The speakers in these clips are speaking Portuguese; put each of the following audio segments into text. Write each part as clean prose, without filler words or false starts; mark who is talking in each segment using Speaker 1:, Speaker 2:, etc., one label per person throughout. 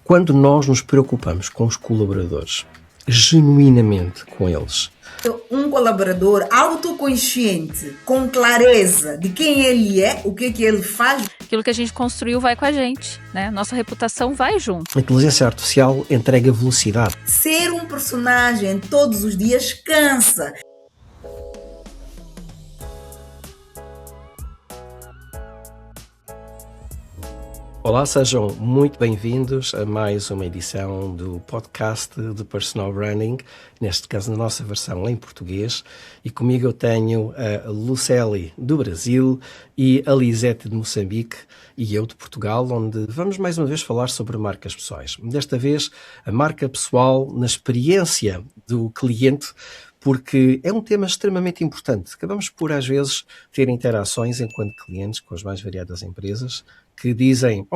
Speaker 1: Quando nós nos preocupamos com os colaboradores, genuinamente com eles,
Speaker 2: um colaborador autoconsciente, com clareza de quem ele é, o que ele faz.
Speaker 3: Aquilo que a gente construiu vai com a gente, né? Nossa reputação vai junto.
Speaker 1: A inteligência artificial entrega velocidade.
Speaker 2: Ser um personagem todos os dias cansa.
Speaker 1: Olá, sejam muito bem-vindos a mais uma edição do podcast de Personal Branding, neste caso na nossa versão em português, e comigo eu tenho a Lucely do Brasil e a Lisete de Moçambique e eu de Portugal, onde vamos mais uma vez falar sobre marcas pessoais. Desta vez, a marca pessoal na experiência do cliente, porque é um tema extremamente importante. Acabamos por, às vezes, ter interações enquanto clientes com as mais variadas empresas que dizem,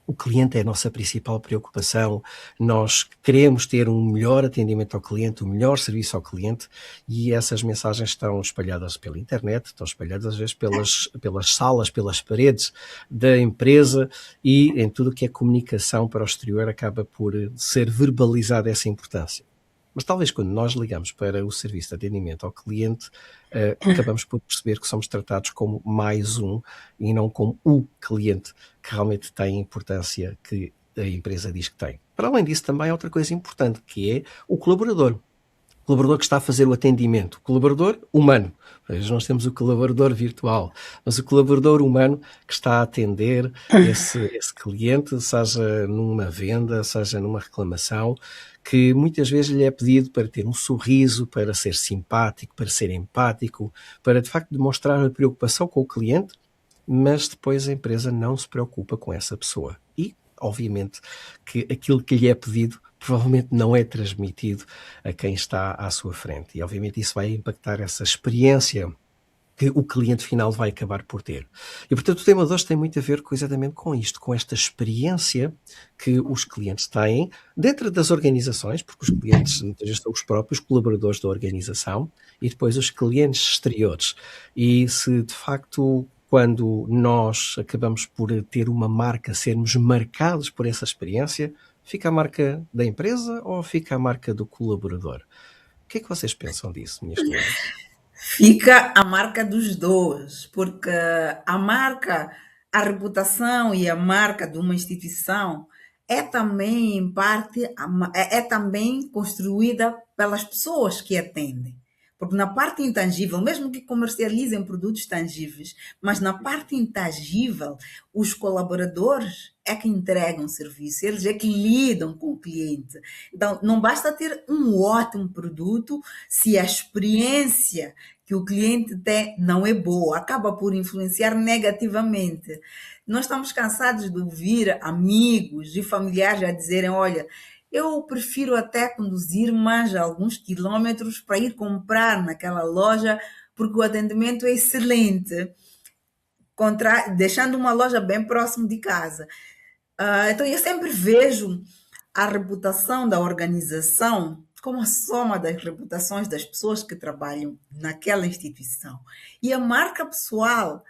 Speaker 1: o cliente é a nossa principal preocupação, nós queremos ter um melhor atendimento ao cliente, um melhor serviço ao cliente, e essas mensagens estão espalhadas pela internet, estão espalhadas às vezes pelas salas, pelas paredes da empresa, e em tudo o que é comunicação para o exterior acaba por ser verbalizada essa importância. Mas talvez quando nós ligamos para o serviço de atendimento ao cliente, acabamos por perceber que somos tratados como mais um e não como o cliente que realmente tem a importância que a empresa diz que tem. Para além disso, também há outra coisa importante, que é o colaborador. O colaborador que está a fazer o atendimento. O colaborador humano. Nós temos o colaborador virtual, mas o colaborador humano que está a atender esse cliente, seja numa venda, seja numa reclamação, que muitas vezes lhe é pedido para ter um sorriso, para ser simpático, para ser empático, para de facto demonstrar a preocupação com o cliente, mas depois a empresa não se preocupa com essa pessoa. E, obviamente, que aquilo que lhe é pedido provavelmente não é transmitido a quem está à sua frente. E, obviamente, isso vai impactar essa experiência que o cliente final vai acabar por ter. E, portanto, o tema de hoje tem muito a ver exatamente com isto, com esta experiência que os clientes têm dentro das organizações, porque os clientes muitas vezes são os próprios colaboradores da organização, e depois os clientes exteriores. E se, de facto, quando nós acabamos por ter uma marca, sermos marcados por essa experiência, fica a marca da empresa ou fica a marca do colaborador? O que é que vocês pensam disso, minhas colegas?
Speaker 2: Fica a marca dos dois, porque a marca, a reputação e a marca de uma instituição é também, em parte, é também construída pelas pessoas que atendem. Porque na parte intangível, mesmo que comercializem produtos tangíveis, mas na parte intangível, os colaboradores é que entregam serviço, eles é que lidam com o cliente. Então, não basta ter um ótimo produto se a experiência que o cliente tem não é boa, acaba por influenciar negativamente. Nós estamos cansados de ouvir amigos e familiares a dizerem, olha, eu prefiro até conduzir mais alguns quilômetros para ir comprar naquela loja, porque o atendimento é excelente, deixando uma loja bem próximo de casa. Então, eu sempre vejo a reputação da organização como a soma das reputações das pessoas que trabalham naquela instituição. E a marca pessoal,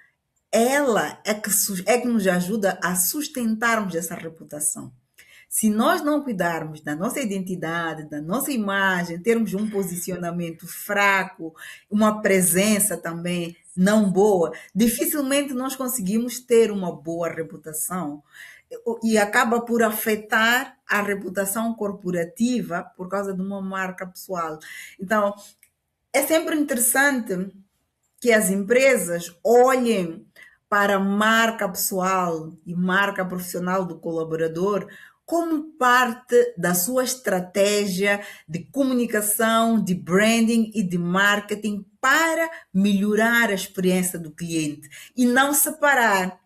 Speaker 2: ela é que nos ajuda a sustentarmos essa reputação. Se nós não cuidarmos da nossa identidade, da nossa imagem, termos um posicionamento fraco, uma presença também não boa, dificilmente nós conseguimos ter uma boa reputação e acaba por afetar a reputação corporativa por causa de uma marca pessoal. Então, é sempre interessante que as empresas olhem para a marca pessoal e marca profissional do colaborador como parte da sua estratégia de comunicação, de branding e de marketing para melhorar a experiência do cliente e não separar.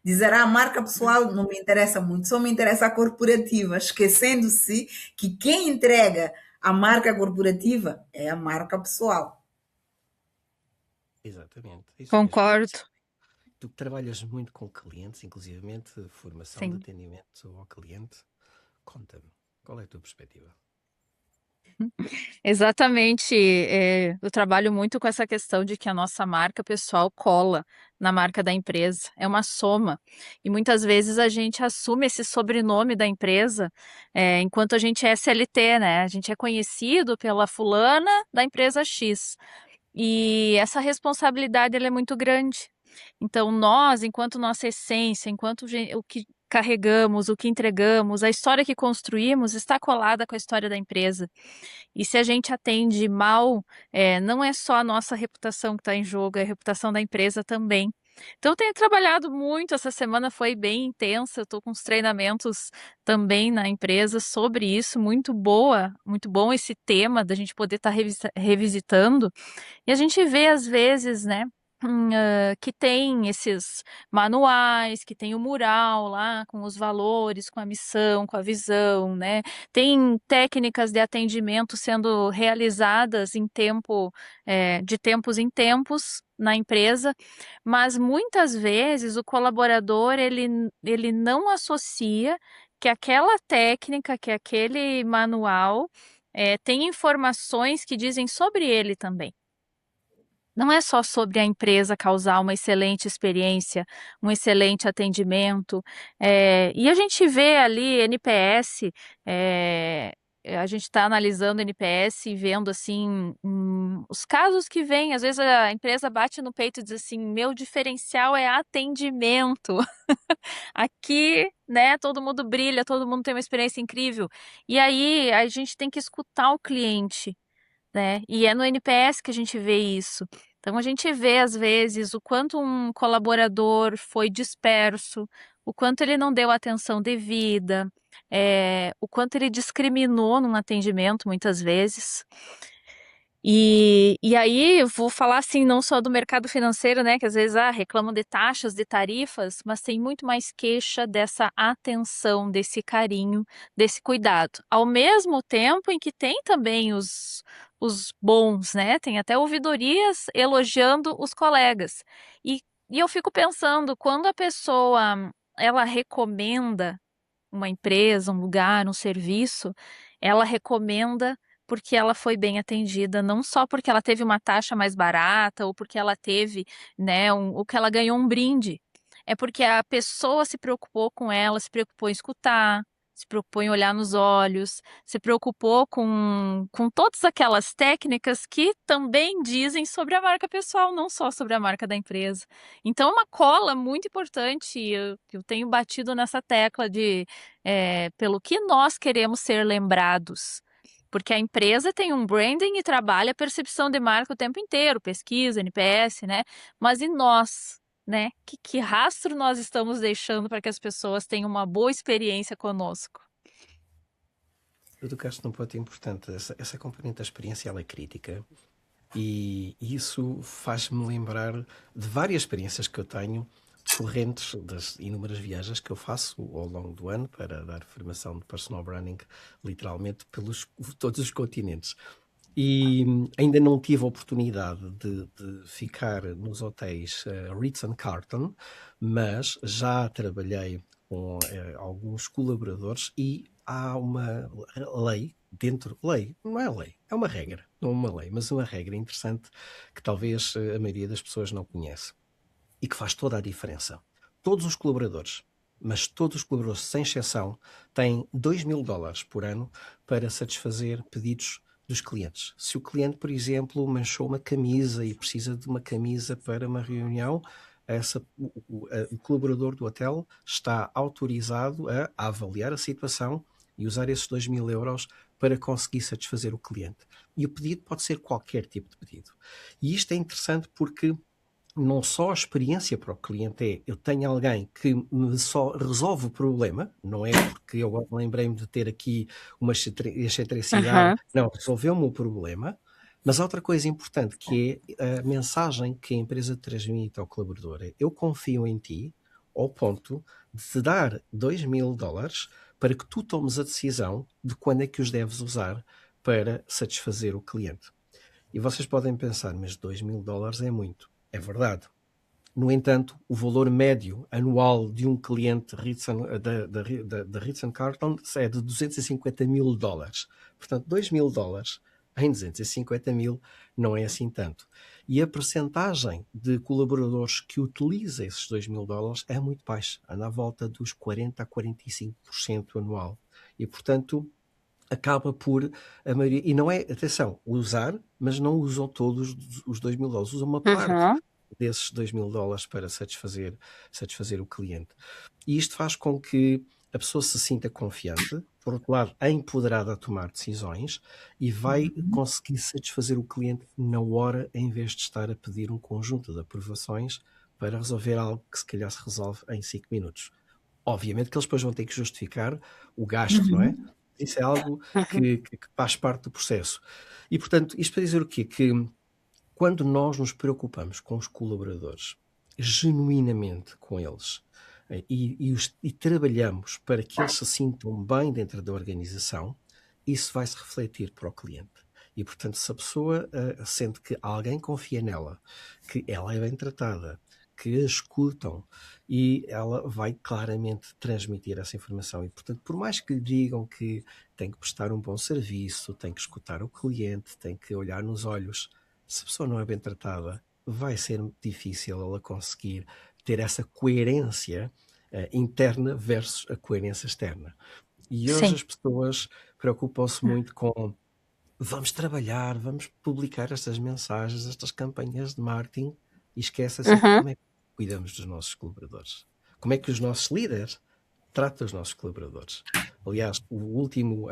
Speaker 2: Dizer, a marca pessoal não me interessa muito, só me interessa a corporativa, esquecendo-se que quem entrega a marca corporativa é a marca pessoal.
Speaker 1: Exatamente. Isso
Speaker 3: Concordo.
Speaker 1: mesmo. Tu trabalhas muito com clientes, inclusivamente formação
Speaker 3: Sim.
Speaker 1: de atendimento ao cliente. Conta-me, qual é a tua perspectiva?
Speaker 3: Exatamente. Eu trabalho muito com essa questão de que a nossa marca pessoal cola na marca da empresa. É uma soma. E muitas vezes a gente assume esse sobrenome da empresa, enquanto a gente é SLT, né? A gente é conhecido pela fulana da empresa X. E essa responsabilidade ela é muito grande. Então, nós, enquanto nossa essência, o que carregamos, o que entregamos, a história que construímos está colada com a história da empresa. E se a gente atende mal, não é só a nossa reputação que está em jogo, é a reputação da empresa também. Então, eu tenho trabalhado muito, essa semana foi bem intensa, eu estou com os treinamentos também na empresa sobre isso, muito bom esse tema da gente poder estar revisitando. E a gente vê, às vezes, né, que tem esses manuais, que tem o mural lá com os valores, com a missão, com a visão, né? Tem técnicas de atendimento sendo realizadas de tempos em tempos na empresa, mas muitas vezes o colaborador ele não associa que aquela técnica, que aquele manual tem informações que dizem sobre ele também. Não é só sobre a empresa causar uma excelente experiência, um excelente atendimento. E a gente vê ali NPS, a gente está analisando NPS e vendo assim os casos que vêm. Às vezes a empresa bate no peito e diz assim: meu diferencial é atendimento. Aqui, né, todo mundo brilha, todo mundo tem uma experiência incrível. E aí a gente tem que escutar o cliente, né? E é no NPS que a gente vê isso. Então a gente vê às vezes o quanto um colaborador foi disperso, o quanto ele não deu atenção devida, o quanto ele discriminou num atendimento muitas vezes. E aí eu vou falar assim, não só do mercado financeiro, né, que às vezes reclamam de taxas, de tarifas, mas tem muito mais queixa dessa atenção, desse carinho, desse cuidado. Ao mesmo tempo em que tem também os bons, né, tem até ouvidorias elogiando os colegas. E eu fico pensando, quando a pessoa ela recomenda uma empresa, um lugar, um serviço, ela recomenda porque ela foi bem atendida, não só porque ela teve uma taxa mais barata ou porque ela teve, né, ou que ela ganhou um brinde. É porque a pessoa se preocupou com ela, se preocupou em escutar, se preocupou em olhar nos olhos, se preocupou com todas aquelas técnicas que também dizem sobre a marca pessoal, não só sobre a marca da empresa. Então, é uma cola muito importante. Eu tenho batido nessa tecla pelo que nós queremos ser lembrados. Porque a empresa tem um branding e trabalha a percepção de marca o tempo inteiro, pesquisa, NPS, né? Mas e nós, né? Que rastro nós estamos deixando para que as pessoas tenham uma boa experiência conosco?
Speaker 1: Tu tocaste num ponto importante. Essa componente da experiência ela é crítica. E isso faz-me lembrar de várias experiências que eu tenho decorrentes das inúmeras viagens que eu faço ao longo do ano para dar formação de personal branding, literalmente pelos todos os continentes. E ainda não tive a oportunidade de ficar nos hotéis Ritz-Carlton, mas já trabalhei com alguns colaboradores e há uma lei não é lei, é uma regra, não é uma lei, mas uma regra interessante que talvez a maioria das pessoas não conhece e que faz toda a diferença. Todos os colaboradores, mas todos os colaboradores, sem exceção, têm $2.000 por ano para satisfazer pedidos dos clientes. Se o cliente, por exemplo, manchou uma camisa e precisa de uma camisa para uma reunião, o colaborador do hotel está autorizado a avaliar a situação e usar esses €2.000 para conseguir satisfazer o cliente. E o pedido pode ser qualquer tipo de pedido. E isto é interessante porque não só a experiência para o cliente eu tenho alguém que me só resolve o problema, não é porque eu lembrei-me de ter aqui uma excentricidade, não, resolveu-me o problema, mas há outra coisa importante que é a mensagem que a empresa transmite ao colaborador. Eu confio em ti ao ponto de te dar $2.000 para que tu tomes a decisão de quando é que os deves usar para satisfazer o cliente. E vocês podem pensar, mas $2.000 é muito. É verdade. No entanto, o valor médio anual de um cliente da Ritz Carlton é de $250.000. Portanto, $2.000 em 250.000 não é assim tanto. E a percentagem de colaboradores que utiliza esses $2.000 é muito baixa, anda à volta dos 40% a 45% anual. E, portanto, acaba por a maioria, e não é, atenção, usar, mas não usam todos os $2.000, usam uma parte desses $2.000 para satisfazer o cliente. E isto faz com que a pessoa se sinta confiante, por outro lado, empoderada a tomar decisões e vai conseguir satisfazer o cliente na hora, em vez de estar a pedir um conjunto de aprovações para resolver algo que se calhar se resolve em 5 minutos. Obviamente que eles depois vão ter que justificar o gasto, não é? Isso é algo que faz parte do processo. E, portanto, isto para dizer o quê? Que quando nós nos preocupamos com os colaboradores, genuinamente com eles, e trabalhamos para que eles se sintam bem dentro da organização, isso vai se refletir para o cliente. E, portanto, se a pessoa sente que alguém confia nela, que ela é bem tratada, que a escutam, e ela vai claramente transmitir essa informação. E, portanto, por mais que lhe digam que tem que prestar um bom serviço, tem que escutar o cliente, tem que olhar nos olhos, se a pessoa não é bem tratada, vai ser difícil ela conseguir ter essa coerência interna versus a coerência externa. E hoje as pessoas preocupam-se muito com vamos trabalhar, vamos publicar estas mensagens, estas campanhas de marketing, e esquecem-se como é que cuidamos dos nossos colaboradores. Como é que os nossos líderes tratam os nossos colaboradores. Aliás, o último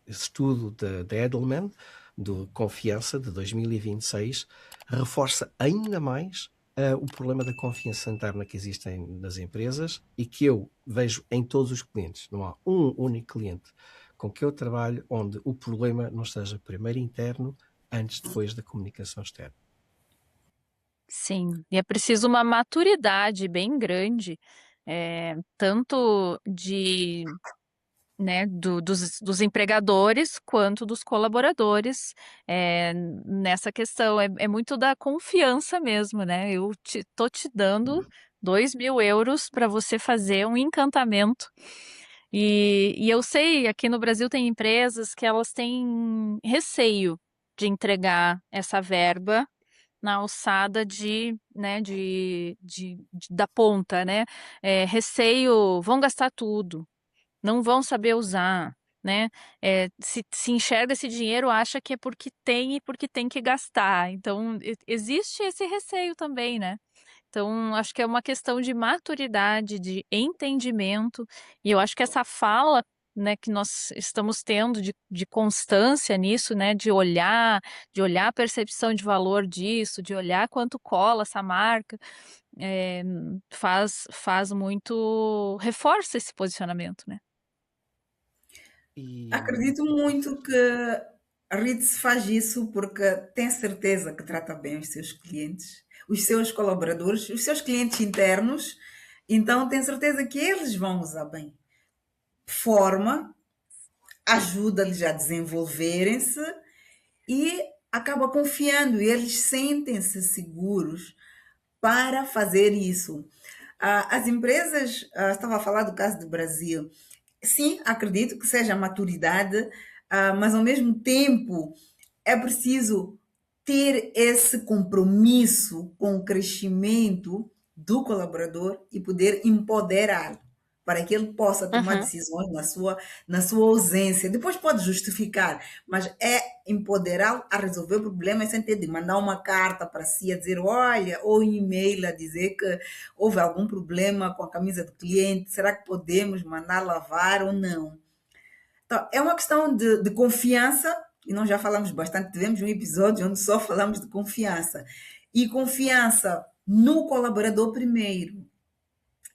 Speaker 1: estudo da Edelman, de confiança, de 2026, reforça ainda mais o problema da confiança interna que existe nas empresas e que eu vejo em todos os clientes. Não há um único cliente com que eu trabalho onde o problema não esteja primeiro interno, antes depois da comunicação externa.
Speaker 3: Sim, e é preciso uma maturidade bem grande, tanto dos empregadores quanto dos colaboradores, nessa questão. É muito da confiança mesmo, né? Eu tô te dando 2.000 euros para você fazer um encantamento. E eu sei, aqui no Brasil tem empresas que elas têm receio de entregar essa verba na alçada da ponta, né? Receio, vão gastar tudo, não vão saber usar, né? Se enxerga esse dinheiro, acha que é porque tem e porque tem que gastar. Então, existe esse receio também, né? Então, acho que é uma questão de maturidade, de entendimento, e eu acho que essa fala, né, que nós estamos tendo de constância nisso, né, de olhar a percepção de valor disso, de olhar quanto cola essa marca, faz muito, reforça esse posicionamento, né?
Speaker 2: Acredito muito que a Ritz faz isso porque tem certeza que trata bem os seus clientes, os seus colaboradores, os seus clientes internos, então tem certeza que eles vão usar bem. Forma, ajuda-lhes a desenvolverem-se e acaba confiando, e eles sentem-se seguros para fazer isso. As empresas, estava a falar do caso do Brasil, sim, acredito que seja a maturidade, mas ao mesmo tempo é preciso ter esse compromisso com o crescimento do colaborador e poder empoderá-lo para que ele possa tomar decisões na sua ausência. Depois pode justificar, mas é empoderá-lo a resolver o problema sem ter de mandar uma carta para si a dizer, olha, ou um e-mail a dizer que houve algum problema com a camisa do cliente, será que podemos mandar lavar ou não? Então, é uma questão de confiança, e nós já falamos bastante, tivemos um episódio onde só falamos de confiança. E confiança no colaborador primeiro.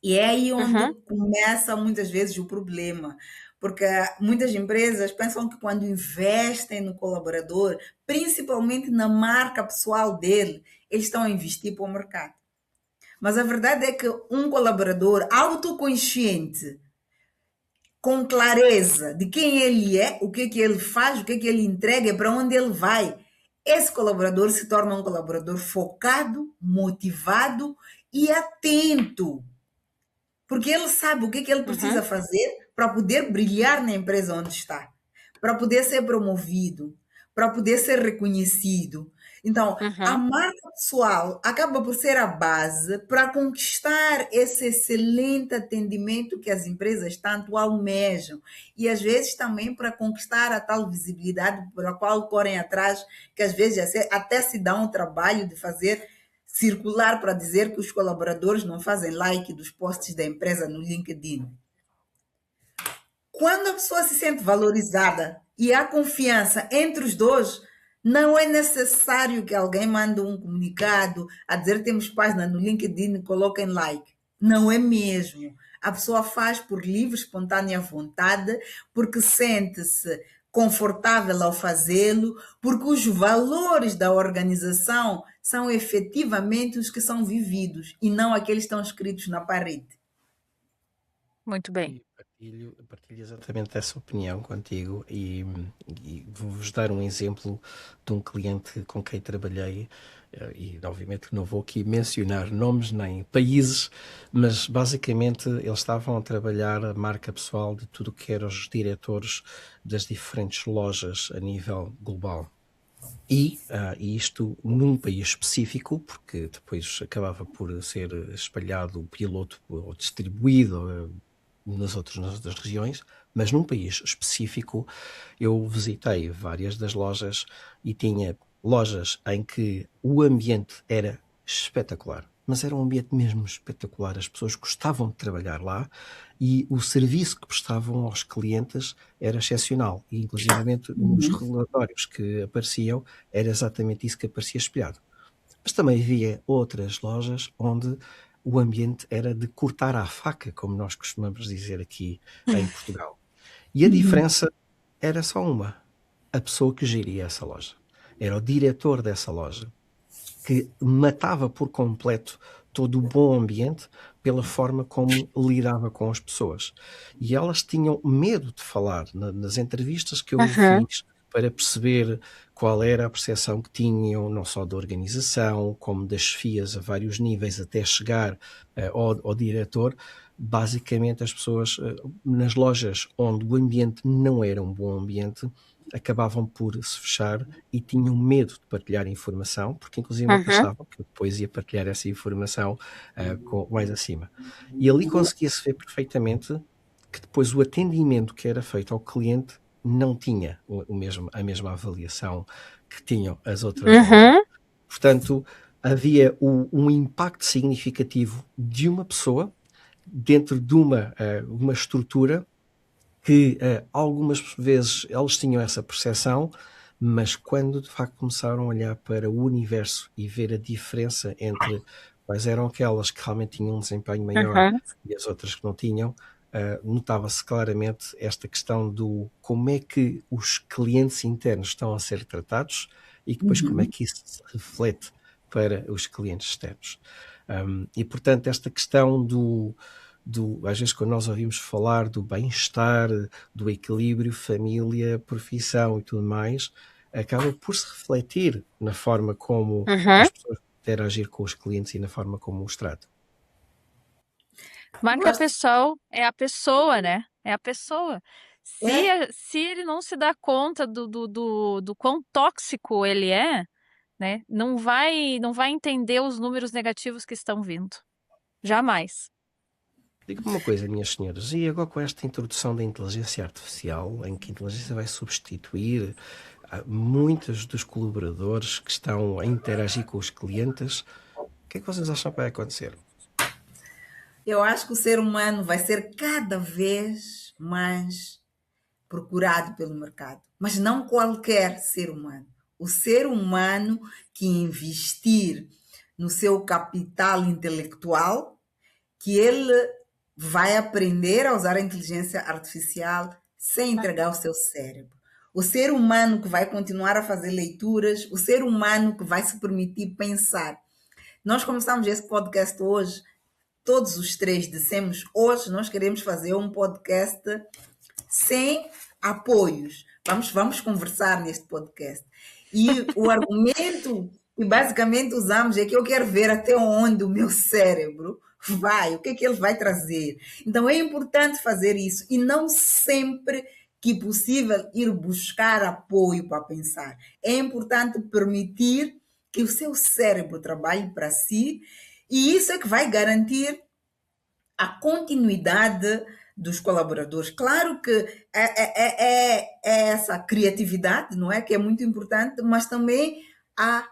Speaker 2: E é aí onde começa muitas vezes o problema, porque muitas empresas pensam que quando investem no colaborador, principalmente na marca pessoal dele, eles estão a investir para o mercado. Mas a verdade é que um colaborador autoconsciente, com clareza de quem ele é, o que ele faz, o que ele entrega, para onde ele vai, esse colaborador se torna um colaborador focado, motivado e atento, porque ele sabe o que é que ele precisa fazer para poder brilhar na empresa onde está, para poder ser promovido, para poder ser reconhecido. Então, a
Speaker 3: Uhum.
Speaker 2: marca pessoal acaba por ser a base para conquistar esse excelente atendimento que as empresas tanto almejam e às vezes também para conquistar a tal visibilidade pela qual correm atrás, que às vezes até se dão o trabalho de fazer circular para dizer que os colaboradores não fazem like dos posts da empresa no LinkedIn. Quando a pessoa se sente valorizada e há confiança entre os dois, não é necessário que alguém mande um comunicado a dizer que temos página no LinkedIn e coloquem like. Não é mesmo. A pessoa faz por livre, espontânea vontade, porque sente-se confortável ao fazê-lo, porque os valores da organização são efetivamente os que são vividos e não aqueles que estão escritos na parede.
Speaker 3: Muito bem.
Speaker 1: E partilho exatamente essa opinião contigo e vou-vos dar um exemplo de um cliente com quem trabalhei e obviamente não vou aqui mencionar nomes nem países, mas basicamente eles estavam a trabalhar a marca pessoal de tudo o que eram os diretores das diferentes lojas a nível global. E isto num país específico, porque depois acabava por ser espalhado o piloto ou distribuído nas outras regiões, mas num país específico eu visitei várias das lojas e tinha lojas em que o ambiente era espetacular, mas era um ambiente mesmo espetacular, as pessoas gostavam de trabalhar lá e o serviço que prestavam aos clientes era excepcional e inclusivamente nos relatórios que apareciam era exatamente isso que aparecia espelhado. Mas também havia outras lojas onde o ambiente era de cortar à faca, como nós costumamos dizer aqui em Portugal. E a diferença era só uma: a pessoa que geria essa loja. Era o diretor dessa loja, que matava por completo todo o bom ambiente pela forma como lidava com as pessoas. E elas tinham medo de falar nas entrevistas que eu fiz para perceber qual era a percepção que tinham, não só da organização, como das chefias a vários níveis até chegar ao diretor. Basicamente, as pessoas nas lojas onde o ambiente não era um bom ambiente acabavam por se fechar e tinham medo de partilhar informação, porque inclusive achavam que eu depois ia partilhar essa informação mais acima. E ali conseguia-se ver perfeitamente que depois o atendimento que era feito ao cliente não tinha a mesma avaliação que tinham as outras lojas. Portanto, havia um impacto significativo de uma pessoa dentro de uma estrutura que algumas vezes eles tinham essa percepção, mas quando de facto começaram a olhar para o universo e ver a diferença entre quais eram aquelas que realmente tinham um desempenho maior e as outras que não tinham, notava-se claramente esta questão do como é que os clientes internos estão a ser tratados e depois como é que isso se reflete para os clientes externos. E portanto esta questão às vezes quando nós ouvimos falar do bem-estar, do equilíbrio, família, profissão e tudo mais, acaba por se refletir na forma como as pessoas interagir com os clientes e na forma como os tratam.
Speaker 3: Marca pessoal é a pessoa, né? É a pessoa. Se ele não se dá conta do quão tóxico ele é, né? Não vai entender os números negativos que estão vindo. Jamais.
Speaker 1: Diga-me uma coisa, minhas senhoras, e agora com esta introdução da inteligência artificial, em que a inteligência vai substituir muitos dos colaboradores que estão a interagir com os clientes, o que é que vocês acham que vai acontecer?
Speaker 2: Eu acho que o ser humano vai ser cada vez mais procurado pelo mercado, mas não qualquer ser humano. O ser humano que investir no seu capital intelectual, que ele vai aprender a usar a inteligência artificial sem entregar o seu cérebro. O ser humano que vai continuar a fazer leituras, o ser humano que vai se permitir pensar. Nós começamos esse podcast hoje, todos os três dissemos, hoje nós queremos fazer um podcast sem apoios. Vamos conversar neste podcast. E o argumento E basicamente usamos, é que eu quero ver até onde o meu cérebro vai, o que é que ele vai trazer. Então é importante fazer isso e não sempre que possível ir buscar apoio para pensar. É importante permitir que o seu cérebro trabalhe para si e isso é que vai garantir a continuidade dos colaboradores. Claro que é essa criatividade, não é? Que é muito importante, mas também a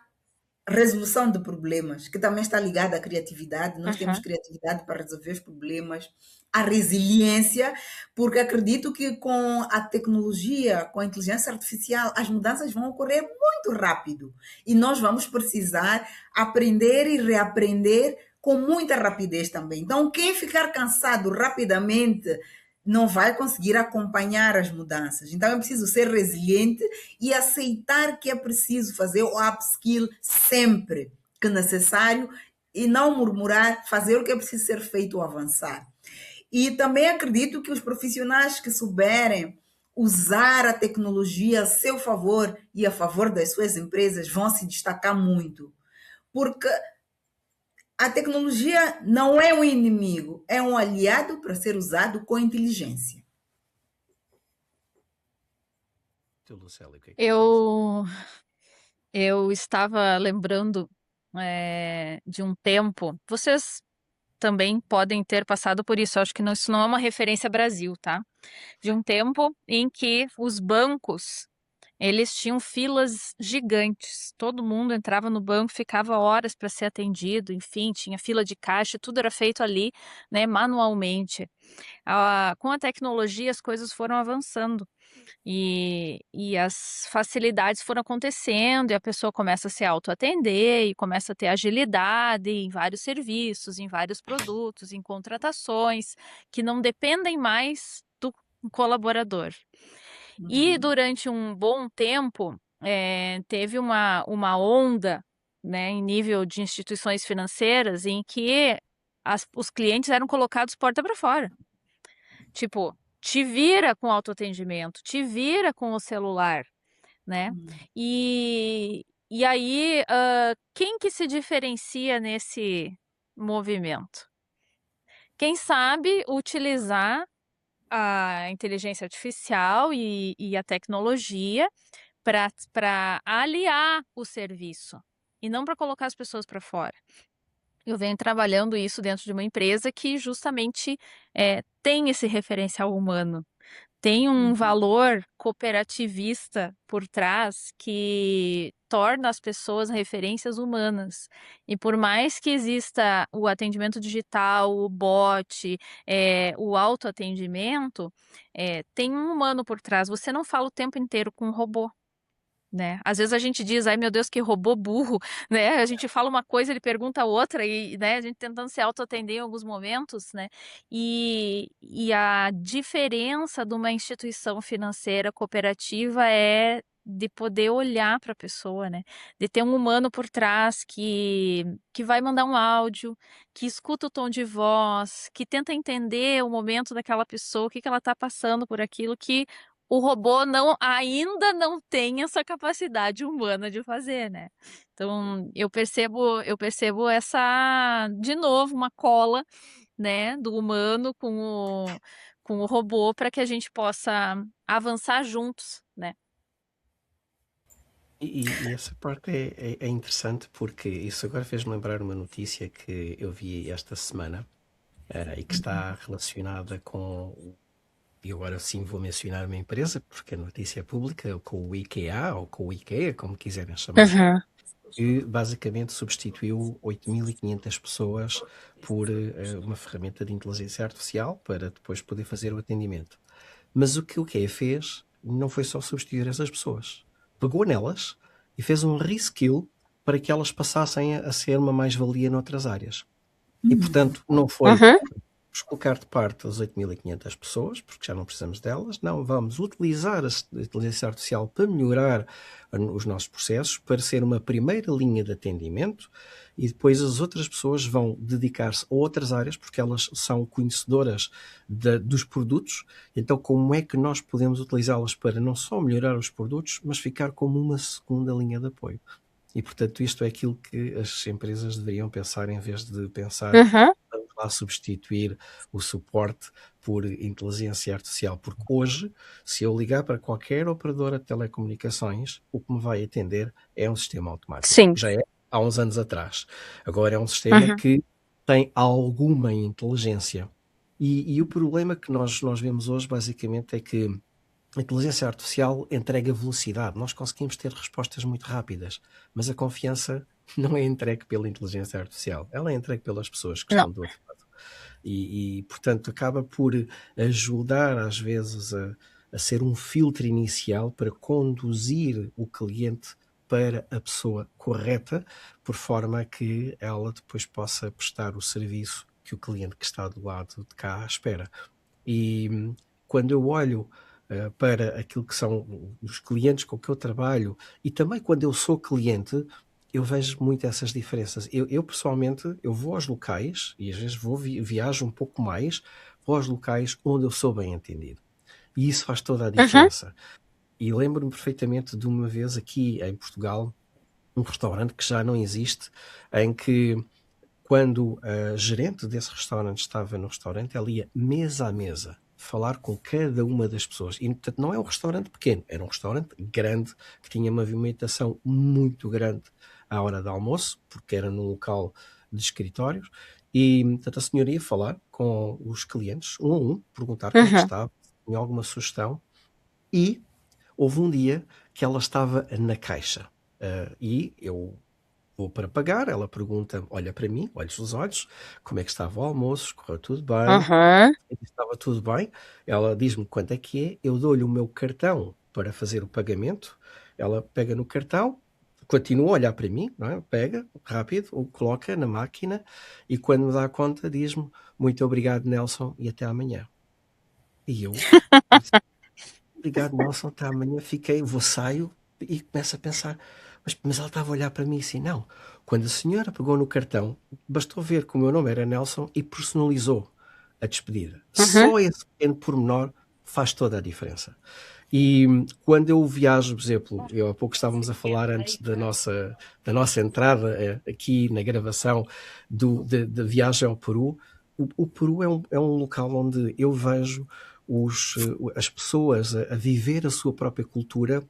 Speaker 2: resolução de problemas, que também está ligada à criatividade. Nós temos
Speaker 3: Uhum.
Speaker 2: criatividade para resolver os problemas, a resiliência, porque acredito que com a tecnologia, com a inteligência artificial, as mudanças vão ocorrer muito rápido e nós vamos precisar aprender e reaprender com muita rapidez também. Então, quem ficar cansado rapidamente não vai conseguir acompanhar as mudanças. Então, é preciso ser resiliente e aceitar que é preciso fazer o upskill sempre que necessário e não murmurar, fazer o que é preciso ser feito ou avançar. E também acredito que os profissionais que souberem usar a tecnologia a seu favor e a favor das suas empresas vão se destacar muito. Porque a tecnologia não é um inimigo, é um aliado para ser usado com inteligência.
Speaker 1: Tu, Lucélia, o que é que tu pensas?
Speaker 3: Eu, eu estava lembrando de um tempo. Vocês também podem ter passado por isso. Eu acho que isso não é uma referência Brasil, tá? De um tempo em que os bancos eles tinham filas gigantes. Todo mundo entrava no banco, ficava horas para ser atendido, enfim, tinha fila de caixa, tudo era feito ali, né, manualmente. Com a tecnologia, as coisas foram avançando e as facilidades foram acontecendo, e a pessoa começa a se autoatender e começa a ter agilidade em vários serviços, em vários produtos, em contratações, que não dependem mais do colaborador. E
Speaker 2: Uhum.
Speaker 3: durante um bom tempo, teve uma onda, né, em nível de instituições financeiras em que os clientes eram colocados porta para fora. Tipo, te vira com autoatendimento, te vira com o celular, né? E aí, quem que se diferencia nesse movimento? Quem sabe utilizar a inteligência artificial e a tecnologia para aliar o serviço e não para colocar as pessoas para fora. Eu venho trabalhando isso dentro de uma empresa que justamente tem esse referencial humano, tem um
Speaker 2: Uhum.
Speaker 3: valor cooperativista por trás que torna as pessoas referências humanas. E por mais que exista o atendimento digital, o bot, o autoatendimento, tem um humano por trás. Você não fala o tempo inteiro com um robô. Né? Às vezes a gente diz, ai meu Deus, que robô burro, né? A gente fala uma coisa, ele pergunta outra, e né, a gente tentando se autoatender em alguns momentos, né? E a diferença de uma instituição financeira cooperativa é de poder olhar para a pessoa, né? De ter um humano por trás que vai mandar um áudio, que escuta o tom de voz, que tenta entender o momento daquela pessoa, o que ela está passando por aquilo, que o robô ainda não tem essa capacidade humana de fazer, né? Então, eu percebo essa, de novo, uma cola, né, do humano com o robô para que a gente possa avançar juntos, né?
Speaker 1: E essa parte é interessante porque isso agora fez-me lembrar uma notícia que eu vi esta semana e que está relacionada com, e agora sim vou mencionar uma empresa, porque a notícia é pública, com o IKEA ou com o IKEA, como quiserem chamar,
Speaker 3: Uhum.
Speaker 1: que basicamente substituiu 8.500 pessoas por uma ferramenta de inteligência artificial para depois poder fazer o atendimento. Mas o que o IKEA fez não foi só substituir essas pessoas. Pegou nelas e fez um reskill para que elas passassem a ser uma mais-valia noutras áreas. E, portanto, não foi
Speaker 3: Uhum.
Speaker 1: vamos colocar de parte as 8.500 pessoas, porque já não precisamos delas. Não, vamos utilizar a inteligência artificial para melhorar os nossos processos, para ser uma primeira linha de atendimento, e depois as outras pessoas vão dedicar-se a outras áreas, porque elas são conhecedoras dos produtos. Então, como é que nós podemos utilizá-las para não só melhorar os produtos, mas ficar como uma segunda linha de apoio? E, portanto, isto é aquilo que as empresas deveriam pensar em vez de pensar
Speaker 3: Uhum.
Speaker 1: vamos lá substituir o suporte por inteligência artificial. Porque hoje, se eu ligar para qualquer operadora de telecomunicações, o que me vai atender é um sistema automático.
Speaker 3: Sim.
Speaker 1: Já é há uns anos atrás. Agora é um sistema
Speaker 3: Uhum.
Speaker 1: que tem alguma inteligência. E o problema que nós vemos hoje, basicamente, é que a inteligência artificial entrega velocidade. Nós conseguimos ter respostas muito rápidas, mas a confiança não é entregue pela inteligência artificial. Ela é entregue pelas pessoas que
Speaker 3: Não.
Speaker 1: estão do outro lado. Portanto, acaba por ajudar, às vezes, a ser um filtro inicial para conduzir o cliente para a pessoa correta, por forma a que ela depois possa prestar o serviço que o cliente que está do lado de cá espera. Quando eu olho para aquilo que são os clientes com que eu trabalho e também quando eu sou cliente, eu vejo muito essas diferenças. Eu pessoalmente, eu vou aos locais e às vezes viajo um pouco mais, vou aos locais onde eu sou bem entendido. E isso faz toda a
Speaker 3: Uhum.
Speaker 1: diferença. E lembro-me perfeitamente de uma vez aqui em Portugal, um restaurante que já não existe, em que quando a gerente desse restaurante estava no restaurante, ela ia mesa a mesa falar com cada uma das pessoas. E, portanto, não é um restaurante pequeno, era um restaurante grande, que tinha uma movimentação muito grande à hora do almoço, porque era num local de escritórios. E, portanto, a senhora ia falar com os clientes, um a um, perguntar como é que
Speaker 3: Uhum.
Speaker 1: estava, se tinha alguma sugestão. E houve um dia que ela estava na caixa. E eu vou para pagar, ela pergunta, olha para mim, olhos nos olhos, como é que estava o almoço, correu tudo bem,
Speaker 3: Uhum.
Speaker 1: estava tudo bem, ela diz-me quanto é que é, eu dou-lhe o meu cartão para fazer o pagamento, ela pega no cartão, continua a olhar para mim, não é? Pega, rápido, o coloca na máquina e quando me dá a conta diz-me, muito obrigado Nelson e até amanhã. E eu disse, obrigado Nelson, até amanhã, saio e começo a pensar, mas ela estava a olhar para mim assim, não. Quando a senhora pegou no cartão, bastou ver que o meu nome era Nelson e personalizou a despedida.
Speaker 3: Uhum.
Speaker 1: Só esse pequeno pormenor faz toda a diferença. E quando eu viajo, por exemplo, eu há pouco estávamos a falar antes da nossa entrada aqui na gravação da viagem ao Peru. O Peru é um local onde eu vejo as pessoas a viver a sua própria cultura,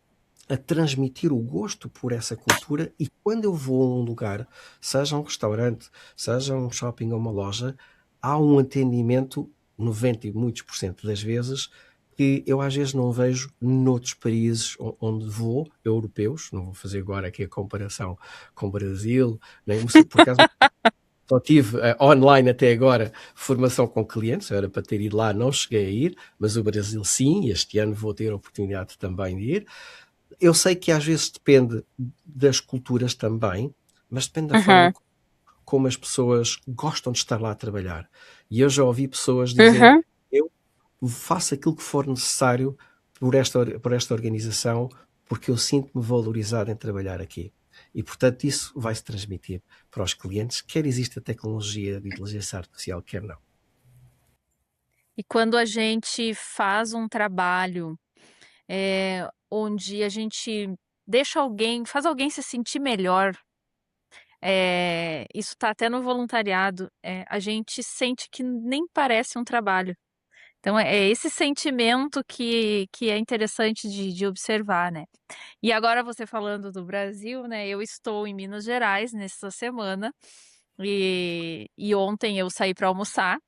Speaker 1: a transmitir o gosto por essa cultura e quando eu vou a um lugar, seja um restaurante, seja um shopping ou uma loja, há um atendimento 90 e muitos por cento das vezes que eu às vezes não vejo noutros países onde vou, europeus, não vou fazer agora aqui a comparação com o Brasil, nem, por acaso só tive online até agora formação com clientes, era para ter ido lá, não cheguei a ir, mas o Brasil sim, e este ano vou ter a oportunidade também de ir. Eu sei que às vezes depende das culturas também, mas depende da forma
Speaker 3: Uhum.
Speaker 1: como as pessoas gostam de estar lá a trabalhar. E eu já ouvi pessoas dizer,
Speaker 3: Uhum.
Speaker 1: eu faço aquilo que for necessário por esta organização, porque eu sinto-me valorizado em trabalhar aqui. E, portanto, isso vai se transmitir para os clientes, quer exista tecnologia de inteligência artificial, quer não.
Speaker 3: E quando a gente faz um trabalho, onde a gente faz alguém se sentir melhor, isso tá até no voluntariado, a gente sente que nem parece um trabalho. Então é esse sentimento que é interessante de observar, né. E agora você falando do Brasil, né, eu estou em Minas Gerais nessa semana, e ontem eu saí para almoçar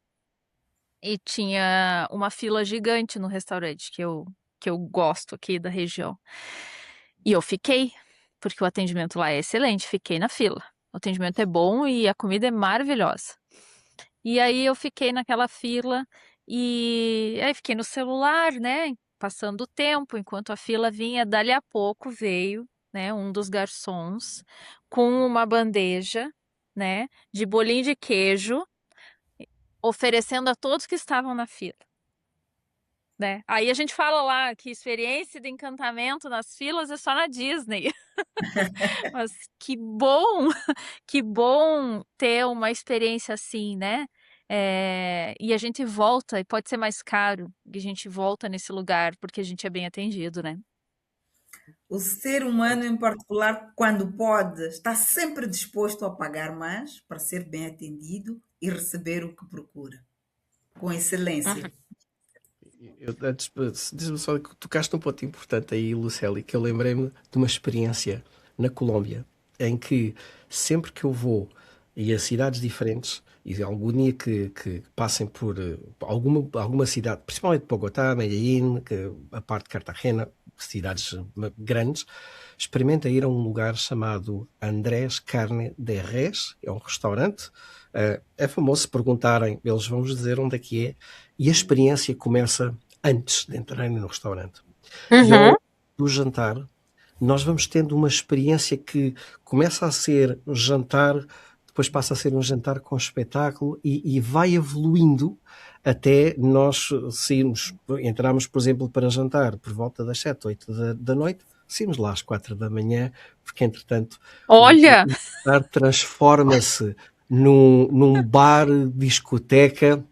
Speaker 3: e tinha uma fila gigante no restaurante que eu gosto aqui da região. E eu fiquei, porque o atendimento lá é excelente, fiquei na fila. O atendimento é bom e a comida é maravilhosa. E aí eu fiquei naquela fila e aí fiquei no celular, né, passando o tempo enquanto a fila vinha, dali a pouco veio, né, um dos garçons com uma bandeja, né, de bolinho de queijo, oferecendo a todos que estavam na fila. Né. Aí a gente fala lá que experiência de encantamento nas filas é só na Disney. Mas que bom ter uma experiência assim, né. E a gente volta e pode ser mais caro, e a gente volta nesse lugar, porque a gente é bem atendido, né.
Speaker 2: O ser humano, em particular, quando pode, está sempre disposto a pagar mais para ser bem atendido e receber o que procura, com excelência.
Speaker 3: Uhum.
Speaker 1: Antes, diz-me só que tocaste um ponto importante aí, Lucélia, que eu lembrei-me de uma experiência na Colômbia, em que sempre que eu vou e a cidades diferentes, e algum dia que passem por alguma cidade, principalmente Bogotá, Medellín, a parte de Cartagena, cidades grandes, experimenta ir a um lugar chamado Andrés Carne de Res, é um restaurante. É famoso, se perguntarem, eles vão vos dizer onde é que é, e a experiência começa antes de entrarem no restaurante. E ao
Speaker 3: Uhum.
Speaker 1: do jantar, nós vamos tendo uma experiência que começa a ser um jantar, depois passa a ser um jantar com espetáculo e vai evoluindo até nós sairmos, entramos, por exemplo, para jantar por volta das 7, 8 da noite, saímos lá às 4 da manhã, porque entretanto
Speaker 3: Olha,
Speaker 1: o jantar transforma-se num bar, discoteca,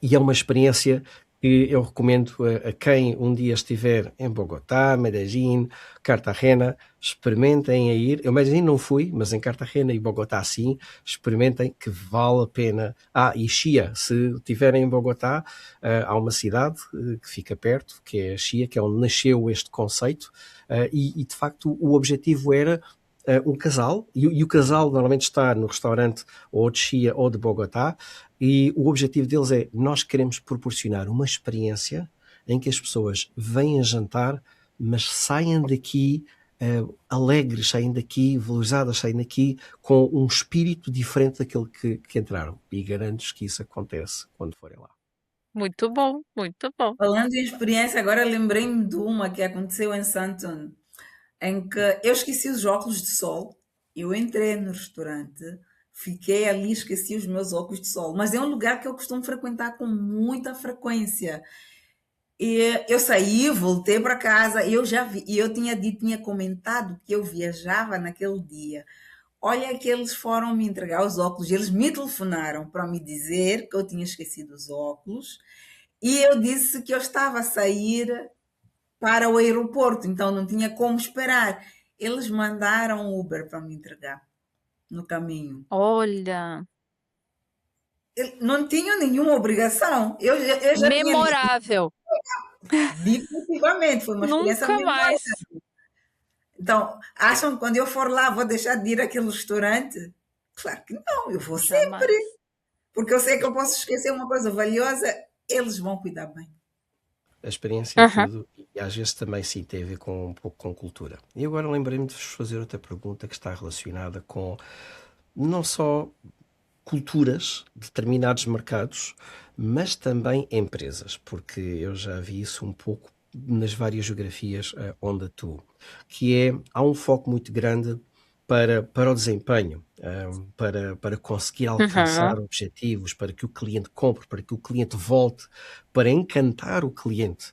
Speaker 1: e é uma experiência que eu recomendo a quem um dia estiver em Bogotá, Medellín, Cartagena, experimentem a ir. Eu Medellín não fui, mas em Cartagena e Bogotá sim, experimentem que vale a pena. E Chia, se estiverem em Bogotá, há uma cidade que fica perto, que é Chia, que é onde nasceu este conceito, e de facto o objetivo era um casal, e o casal normalmente está no restaurante ou de Chia ou de Bogotá, e o objetivo deles é: nós queremos proporcionar uma experiência em que as pessoas venham jantar, mas saiam daqui alegres, saem daqui valorizadas, saem daqui com um espírito diferente daquele que entraram. E garanto-vos que isso acontece quando forem lá.
Speaker 3: muito bom, muito bom.
Speaker 2: Falando em experiência, agora lembrei-me de uma que aconteceu em Santon, em que eu esqueci os óculos de sol. Eu entrei no restaurante, fiquei ali, esqueci os meus óculos de sol. Mas é um lugar que eu costumo frequentar com muita frequência. E eu saí, voltei para casa, e eu já vi, e eu tinha dito, tinha comentado que eu viajava naquele dia. Olha que eles foram me entregar os óculos, eles me telefonaram para me dizer que eu tinha esquecido os óculos, e eu disse que eu estava a sair para o aeroporto, então não tinha como esperar. Eles mandaram um Uber para me entregar no caminho.
Speaker 3: Olha,
Speaker 2: Não tinham nenhuma obrigação. Eu já tinha dito,
Speaker 3: memorável.
Speaker 2: definitivamente, foi uma experiência
Speaker 3: Nunca
Speaker 2: memorável.
Speaker 3: mais.
Speaker 2: Então, acham que quando eu for lá vou deixar de ir àquele restaurante? Claro que não, eu vou sempre.
Speaker 3: Jamais.
Speaker 2: Porque eu sei que eu posso esquecer uma coisa valiosa, eles vão cuidar bem.
Speaker 1: A experiência é
Speaker 3: Uhum.
Speaker 1: tudo e às vezes também sim tem a ver com um pouco com cultura. E agora lembrei-me de vos fazer outra pergunta que está relacionada com não só culturas, determinados mercados, mas também empresas, porque eu já vi isso um pouco nas várias geografias onde atuo, que é, há um foco muito grande para o desempenho, para conseguir
Speaker 3: Uhum.
Speaker 1: alcançar objetivos, para que o cliente compre, para que o cliente volte, para encantar o cliente.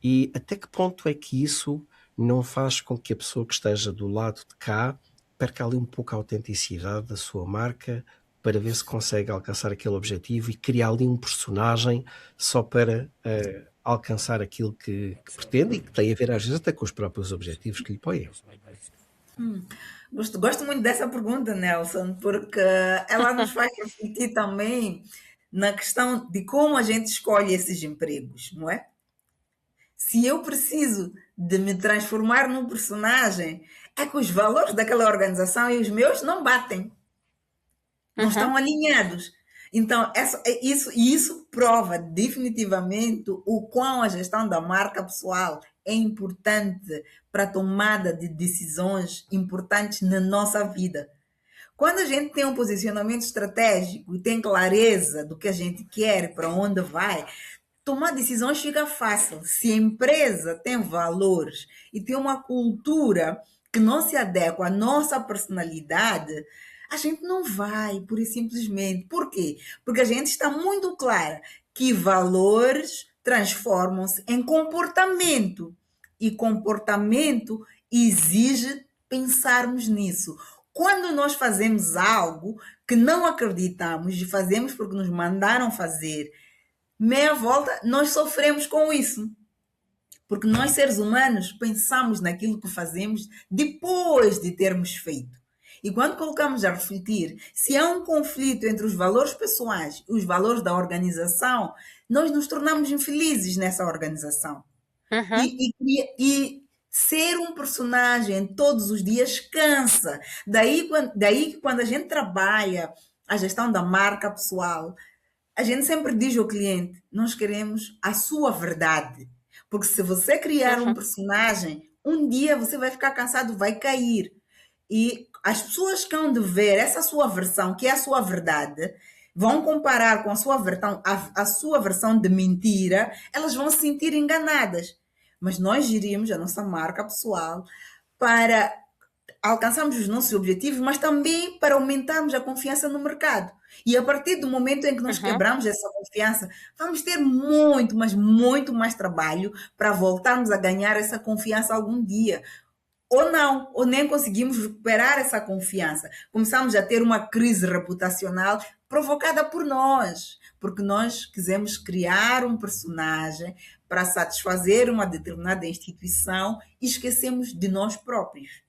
Speaker 1: E até que ponto é que isso não faz com que a pessoa que esteja do lado de cá perca ali um pouco a autenticidade da sua marca para ver se consegue alcançar aquele objetivo e criar ali um personagem só para alcançar aquilo que pretende e que tem a ver às vezes até com os próprios objetivos que lhe põem.
Speaker 2: Gosto muito dessa pergunta, Nelson, porque ela nos faz refletir também na questão de como a gente escolhe esses empregos, não é? Se eu preciso de me transformar num personagem, é que os valores daquela organização e os meus não batem, não
Speaker 3: Uhum.
Speaker 2: estão alinhados. Então, isso prova definitivamente o quão a gestão da marca pessoal é importante para a tomada de decisões importantes na nossa vida. Quando a gente tem um posicionamento estratégico e tem clareza do que a gente quer, para onde vai, tomar decisões fica fácil. Se a empresa tem valores e tem uma cultura que não se adequa à nossa personalidade, a gente não vai, pura e simplesmente. Por quê? Porque a gente está muito clara que valores transformam-se em comportamento. E comportamento exige pensarmos nisso. Quando nós fazemos algo que não acreditamos e fazemos porque nos mandaram fazer, meia volta, nós sofremos com isso. Porque nós, seres humanos, pensamos naquilo que fazemos depois de termos feito. E quando colocamos a refletir, se há um conflito entre os valores pessoais e os valores da organização, nós nos tornamos infelizes nessa organização.
Speaker 3: Uhum.
Speaker 2: E ser um personagem todos os dias cansa. Daí que quando a gente trabalha a gestão da marca pessoal, a gente sempre diz ao cliente: nós queremos a sua verdade. Porque se você criar um
Speaker 3: Uhum.
Speaker 2: personagem, um dia você vai ficar cansado, vai cair. E as pessoas que hão de ver essa sua versão, que é a sua verdade, vão comparar com a sua versão de mentira, elas vão se sentir enganadas. Mas nós gerimos a nossa marca pessoal para alcançarmos os nossos objetivos, mas também para aumentarmos a confiança no mercado. E a partir do momento em que nós
Speaker 3: Uhum.
Speaker 2: quebramos essa confiança, vamos ter muito, mas muito mais trabalho para voltarmos a ganhar essa confiança algum dia. Ou não, ou nem conseguimos recuperar essa confiança. Começamos a ter uma crise reputacional provocada por nós, porque nós quisemos criar um personagem para satisfazer uma determinada instituição e esquecemos de nós próprios.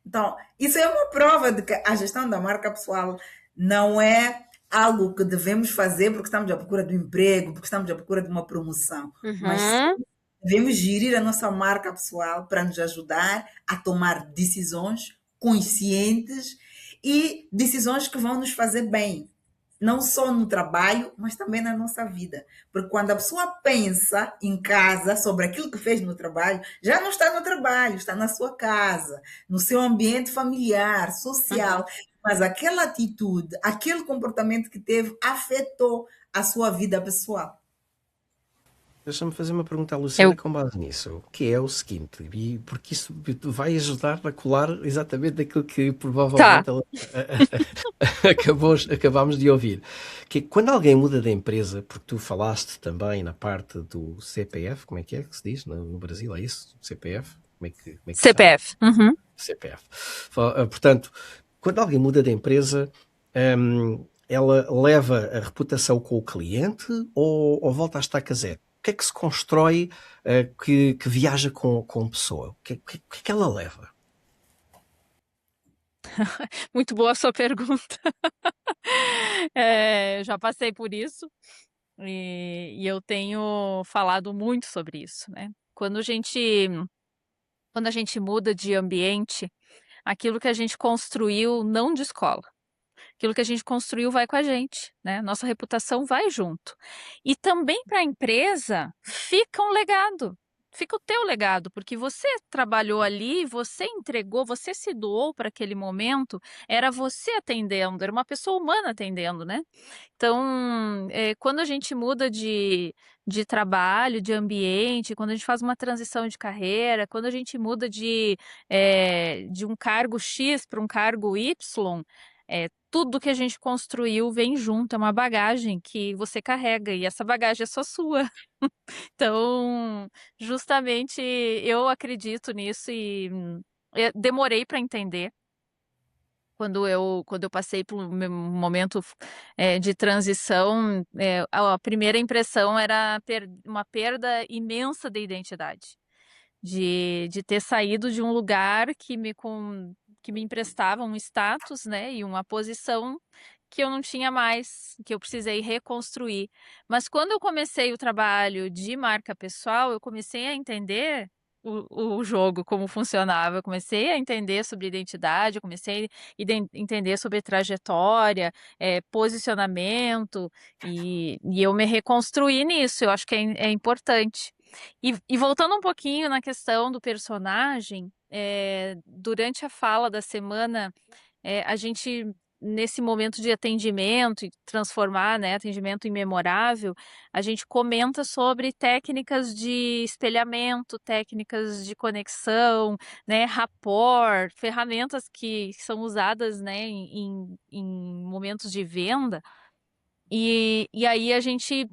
Speaker 2: Então, isso é uma prova de que a gestão da marca pessoal não é algo que devemos fazer porque estamos à procura do emprego, porque estamos à procura de uma promoção, mas
Speaker 3: Uhum.
Speaker 2: devemos gerir a nossa marca pessoal para nos ajudar a tomar decisões conscientes e decisões que vão nos fazer bem, não só no trabalho, mas também na nossa vida. Porque quando a pessoa pensa em casa sobre aquilo que fez no trabalho, já não está no trabalho, está na sua casa, no seu ambiente familiar,
Speaker 3: Uhum.
Speaker 2: social. Mas aquela atitude, aquele comportamento que teve, afetou a sua vida pessoal.
Speaker 1: Deixa-me fazer uma pergunta à Luciana
Speaker 3: Eu,
Speaker 1: com base nisso, que é o seguinte, e porque isso vai ajudar a colar exatamente aquilo que
Speaker 3: tá.
Speaker 1: provavelmente ela acabámos de ouvir. Que é quando alguém muda de empresa, porque tu falaste também na parte do CPF, como é que se diz no Brasil, é isso? CPF? Como é que se chama?
Speaker 3: CPF. Uhum.
Speaker 1: CPF. Portanto, quando alguém muda de empresa, ela leva a reputação com o cliente ou volta a estaca zero? O que é que se constrói que viaja com a pessoa? O que é que ela leva?
Speaker 3: Muito boa a sua pergunta. Já passei por isso e eu tenho falado muito sobre isso, né? Quando a gente muda de ambiente, aquilo que a gente construiu não descola. Aquilo que a gente construiu vai com a gente, né? Nossa reputação vai junto. E também para a empresa fica um legado. Fica o teu legado, porque você trabalhou ali, você entregou, você se doou para aquele momento, era você atendendo, era uma pessoa humana atendendo, né? Então, quando a gente muda de trabalho, de ambiente, quando a gente faz uma transição de carreira, quando a gente muda de um cargo X para um cargo Y, tudo que a gente construiu vem junto, é uma bagagem que você carrega, e essa bagagem é só sua. Então, justamente eu acredito nisso e demorei para entender quando eu passei por um momento de transição, a primeira impressão era uma perda imensa de identidade, de ter saído de um lugar que me emprestava um status, né, e uma posição que eu não tinha mais, que eu precisei reconstruir. Mas quando eu comecei o trabalho de marca pessoal, eu comecei a entender o jogo, como funcionava. Eu comecei a entender sobre identidade, eu comecei a entender sobre trajetória, posicionamento, e eu me reconstruí nisso. Eu acho que é importante. E voltando um pouquinho na questão do personagem, durante a fala da semana, a gente, nesse momento de atendimento e transformar, né, atendimento em memorável, a gente comenta sobre técnicas de espelhamento, técnicas de conexão, né, rapport, ferramentas que são usadas, né, em momentos de venda. E aí a gente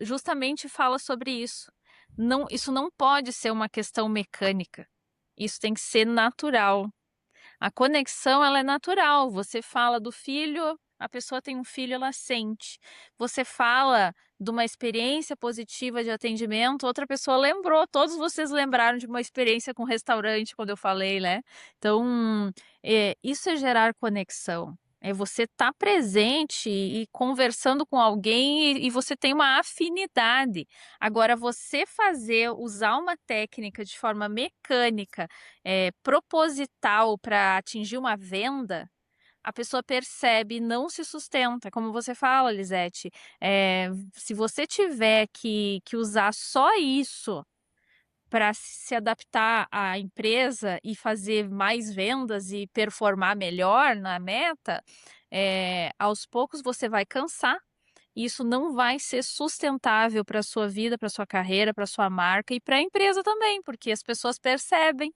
Speaker 3: justamente fala sobre isso. Não, isso não pode ser uma questão mecânica. Isso tem que ser natural. A conexão, ela é natural. Você fala do filho, a pessoa tem um filho, ela sente. Você fala de uma experiência positiva de atendimento, outra pessoa lembrou, todos vocês lembraram de uma experiência com restaurante quando eu falei, né? Então, isso é gerar conexão. É você estar presente e conversando com alguém e você tem uma afinidade. Agora, você usar uma técnica de forma mecânica, proposital para atingir uma venda, a pessoa percebe e não se sustenta, como você fala, Lisete. Se você tiver que usar só isso para se adaptar à empresa e fazer mais vendas e performar melhor na meta, aos poucos você vai cansar. E isso não vai ser sustentável para a sua vida, para a sua carreira, para a sua marca e para a empresa também, porque as pessoas percebem.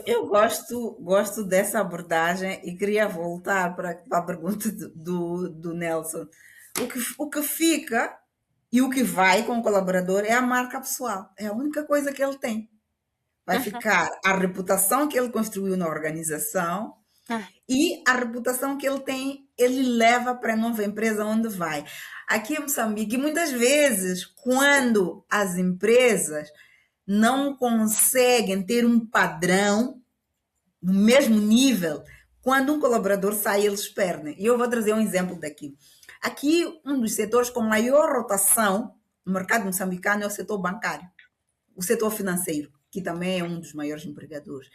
Speaker 2: Eu gosto dessa abordagem e queria voltar para a pergunta do Nelson. O que fica e o que vai com o colaborador é a marca pessoal. É a única coisa que ele tem. Vai ficar a reputação que ele construiu na organização e a reputação que ele tem, ele leva para a nova empresa onde vai. Aqui em Moçambique, muitas vezes, quando as empresas não conseguem ter um padrão no mesmo nível, quando um colaborador sai, eles perdem. E eu vou trazer um exemplo daqui. Aqui, um dos setores com maior rotação no mercado moçambicano é o setor bancário, o setor financeiro, que também é um dos maiores empregadores.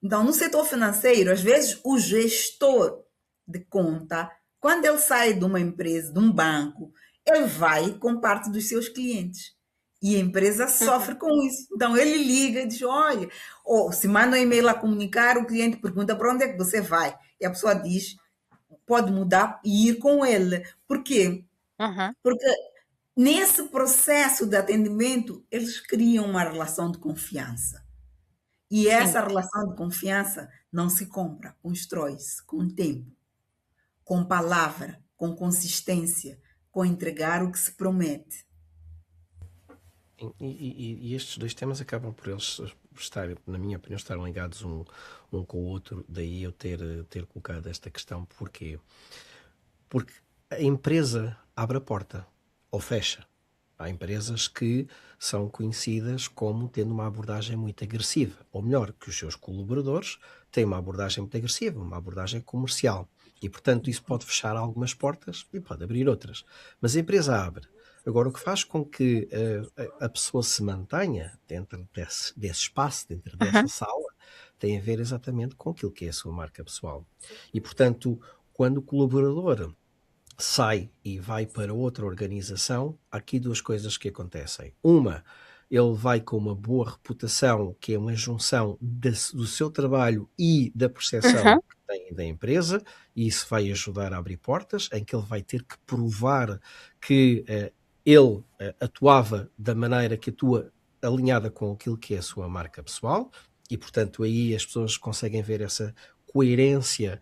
Speaker 2: Então, no setor financeiro, às vezes, o gestor de conta, quando ele sai de uma empresa, de um banco, ele vai com parte dos seus clientes. E a empresa sofre com isso. Então, ele liga e diz, olha, ou se manda um e-mail a comunicar, o cliente pergunta para onde é que você vai? E a pessoa diz, pode mudar e ir com ele. Por quê? Porque nesse processo de atendimento, eles criam uma relação de confiança. E essa relação de confiança não se compra, constrói-se com tempo, com palavra, com consistência, com entregar o que se promete.
Speaker 1: E estes dois temas acabam por eles estarem, na minha opinião, estarem ligados um com o outro. Daí eu ter colocado esta questão. Porquê? Porque a empresa abre a porta ou fecha. Há empresas que são conhecidas como tendo uma abordagem muito agressiva, ou melhor, que os seus colaboradores têm uma abordagem muito agressiva, uma abordagem comercial. E, portanto, isso pode fechar algumas portas e pode abrir outras. Mas a empresa abre. Agora, o que faz com que a pessoa se mantenha dentro desse espaço, dentro dessa sala, tem a ver exatamente com aquilo que é a sua marca pessoal. E, portanto, quando o colaborador sai e vai para outra organização, há aqui duas coisas que acontecem. Uma, ele vai com uma boa reputação, que é uma junção do seu trabalho e da percepção que tem da empresa, e isso vai ajudar a abrir portas, em que ele vai ter que provar que ele atuava da maneira que atua, alinhada com aquilo que é a sua marca pessoal, e portanto aí as pessoas conseguem ver essa coerência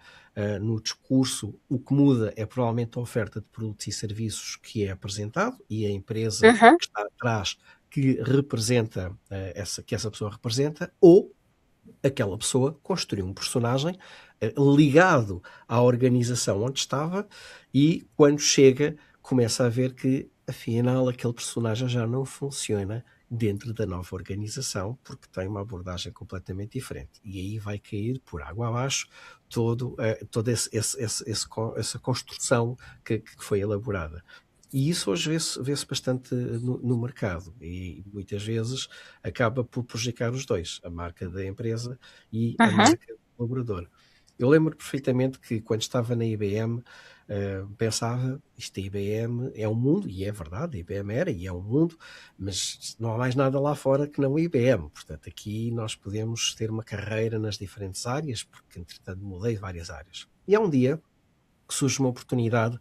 Speaker 1: no discurso. O que muda é provavelmente a oferta de produtos e serviços que é apresentado e a empresa que está atrás que representa, que essa pessoa representa, ou aquela pessoa construiu um personagem ligado à organização onde estava e quando chega começa a ver que afinal aquele personagem já não funciona dentro da nova organização porque tem uma abordagem completamente diferente e aí vai cair por água abaixo toda essa construção que foi elaborada. E isso hoje vê-se bastante no mercado e muitas vezes acaba por prejudicar os dois, a marca da empresa e a marca do colaborador. Eu lembro perfeitamente que quando estava na IBM pensava, isto a IBM é um mundo, e é verdade, a IBM era e é um mundo, mas não há mais nada lá fora que não a IBM. Portanto, aqui nós podemos ter uma carreira nas diferentes áreas, porque entretanto mudei várias áreas. E há um dia que surge uma oportunidade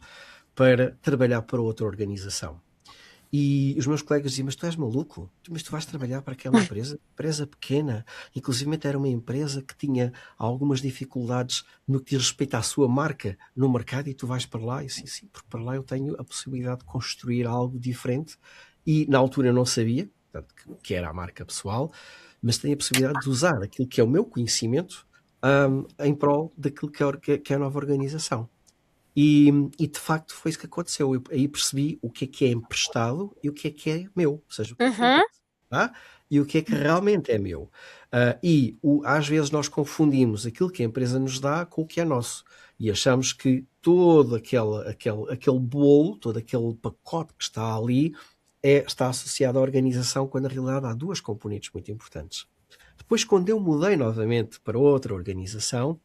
Speaker 1: para trabalhar para outra organização. E os meus colegas diziam, mas tu és maluco? Mas tu vais trabalhar para aquela empresa pequena. Inclusive era uma empresa que tinha algumas dificuldades no que diz respeito à sua marca no mercado e tu vais para lá? E sim, porque para lá eu tenho a possibilidade de construir algo diferente e na altura eu não sabia, portanto, que era a marca pessoal, mas tenho a possibilidade de usar aquilo que é o meu conhecimento em prol daquilo que é a nova organização. E de facto foi isso que aconteceu. Eu aí percebi o que é emprestado e o que é meu, ou seja, o que é da
Speaker 3: Uhum.
Speaker 1: empresa, tá? E o que é que realmente é meu. Às vezes nós confundimos aquilo que a empresa nos dá com o que é nosso e achamos que todo aquele bolo, todo aquele pacote que está ali está associado à organização, quando na realidade há duas componentes muito importantes. Depois, quando eu mudei novamente para outra organização,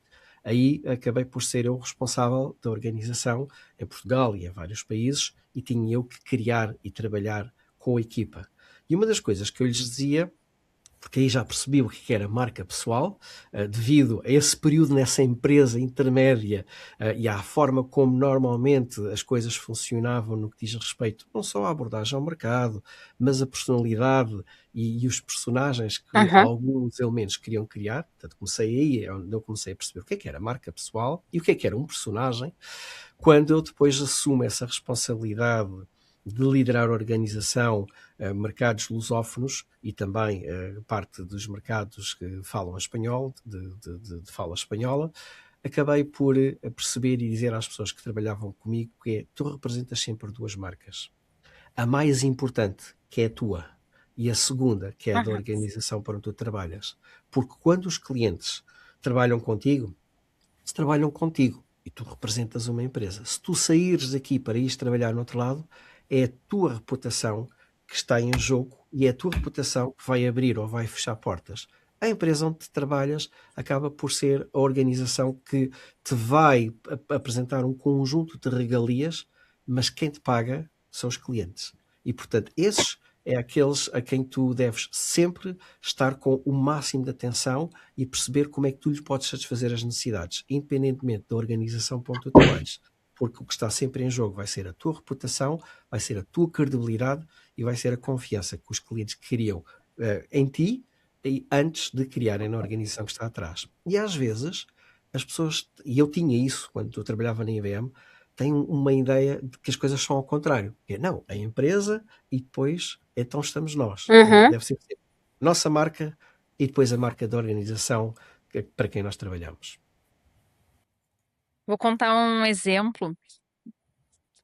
Speaker 1: aí acabei por ser eu responsável da organização em Portugal e em vários países, e tinha eu que criar e trabalhar com a equipa. E uma das coisas que eu lhes dizia, porque aí já percebi o que era marca pessoal, devido a esse período nessa empresa intermédia e à forma como normalmente as coisas funcionavam no que diz respeito não só à abordagem ao mercado, mas a personalidade e os personagens que
Speaker 3: Uhum.
Speaker 1: alguns elementos queriam criar. Portanto, comecei aí, é onde eu comecei a perceber o que era marca pessoal e o que era um personagem, quando eu depois assumo essa responsabilidade de liderar a organização, mercados lusófonos e também parte dos mercados que falam espanhol, de fala espanhola, acabei por perceber e dizer às pessoas que trabalhavam comigo que tu representas sempre duas marcas. A mais importante, que é a tua, e a segunda, que é a da
Speaker 3: Uhum.
Speaker 1: organização para onde tu trabalhas. Porque quando os clientes trabalham contigo, se trabalham contigo e tu representas uma empresa. Se tu saíres daqui para ires trabalhar no outro lado, é a tua reputação que está em jogo e é a tua reputação que vai abrir ou vai fechar portas. A empresa onde trabalhas acaba por ser a organização que te vai apresentar um conjunto de regalias, mas quem te paga são os clientes. E, portanto, esses é aqueles a quem tu deves sempre estar com o máximo de atenção e perceber como é que tu lhes podes satisfazer as necessidades, independentemente da organização para onde tu trabalhes. Porque o que está sempre em jogo vai ser a tua reputação, vai ser a tua credibilidade e vai ser a confiança que os clientes criam em ti e antes de criarem na organização que está atrás. E às vezes as pessoas, e eu tinha isso quando eu trabalhava na IBM, têm uma ideia de que as coisas são ao contrário. Que é, não, a empresa e depois então estamos nós. Não,
Speaker 3: Uhum.
Speaker 1: deve ser nossa marca e depois a marca da organização para quem nós trabalhamos.
Speaker 3: Vou contar um exemplo,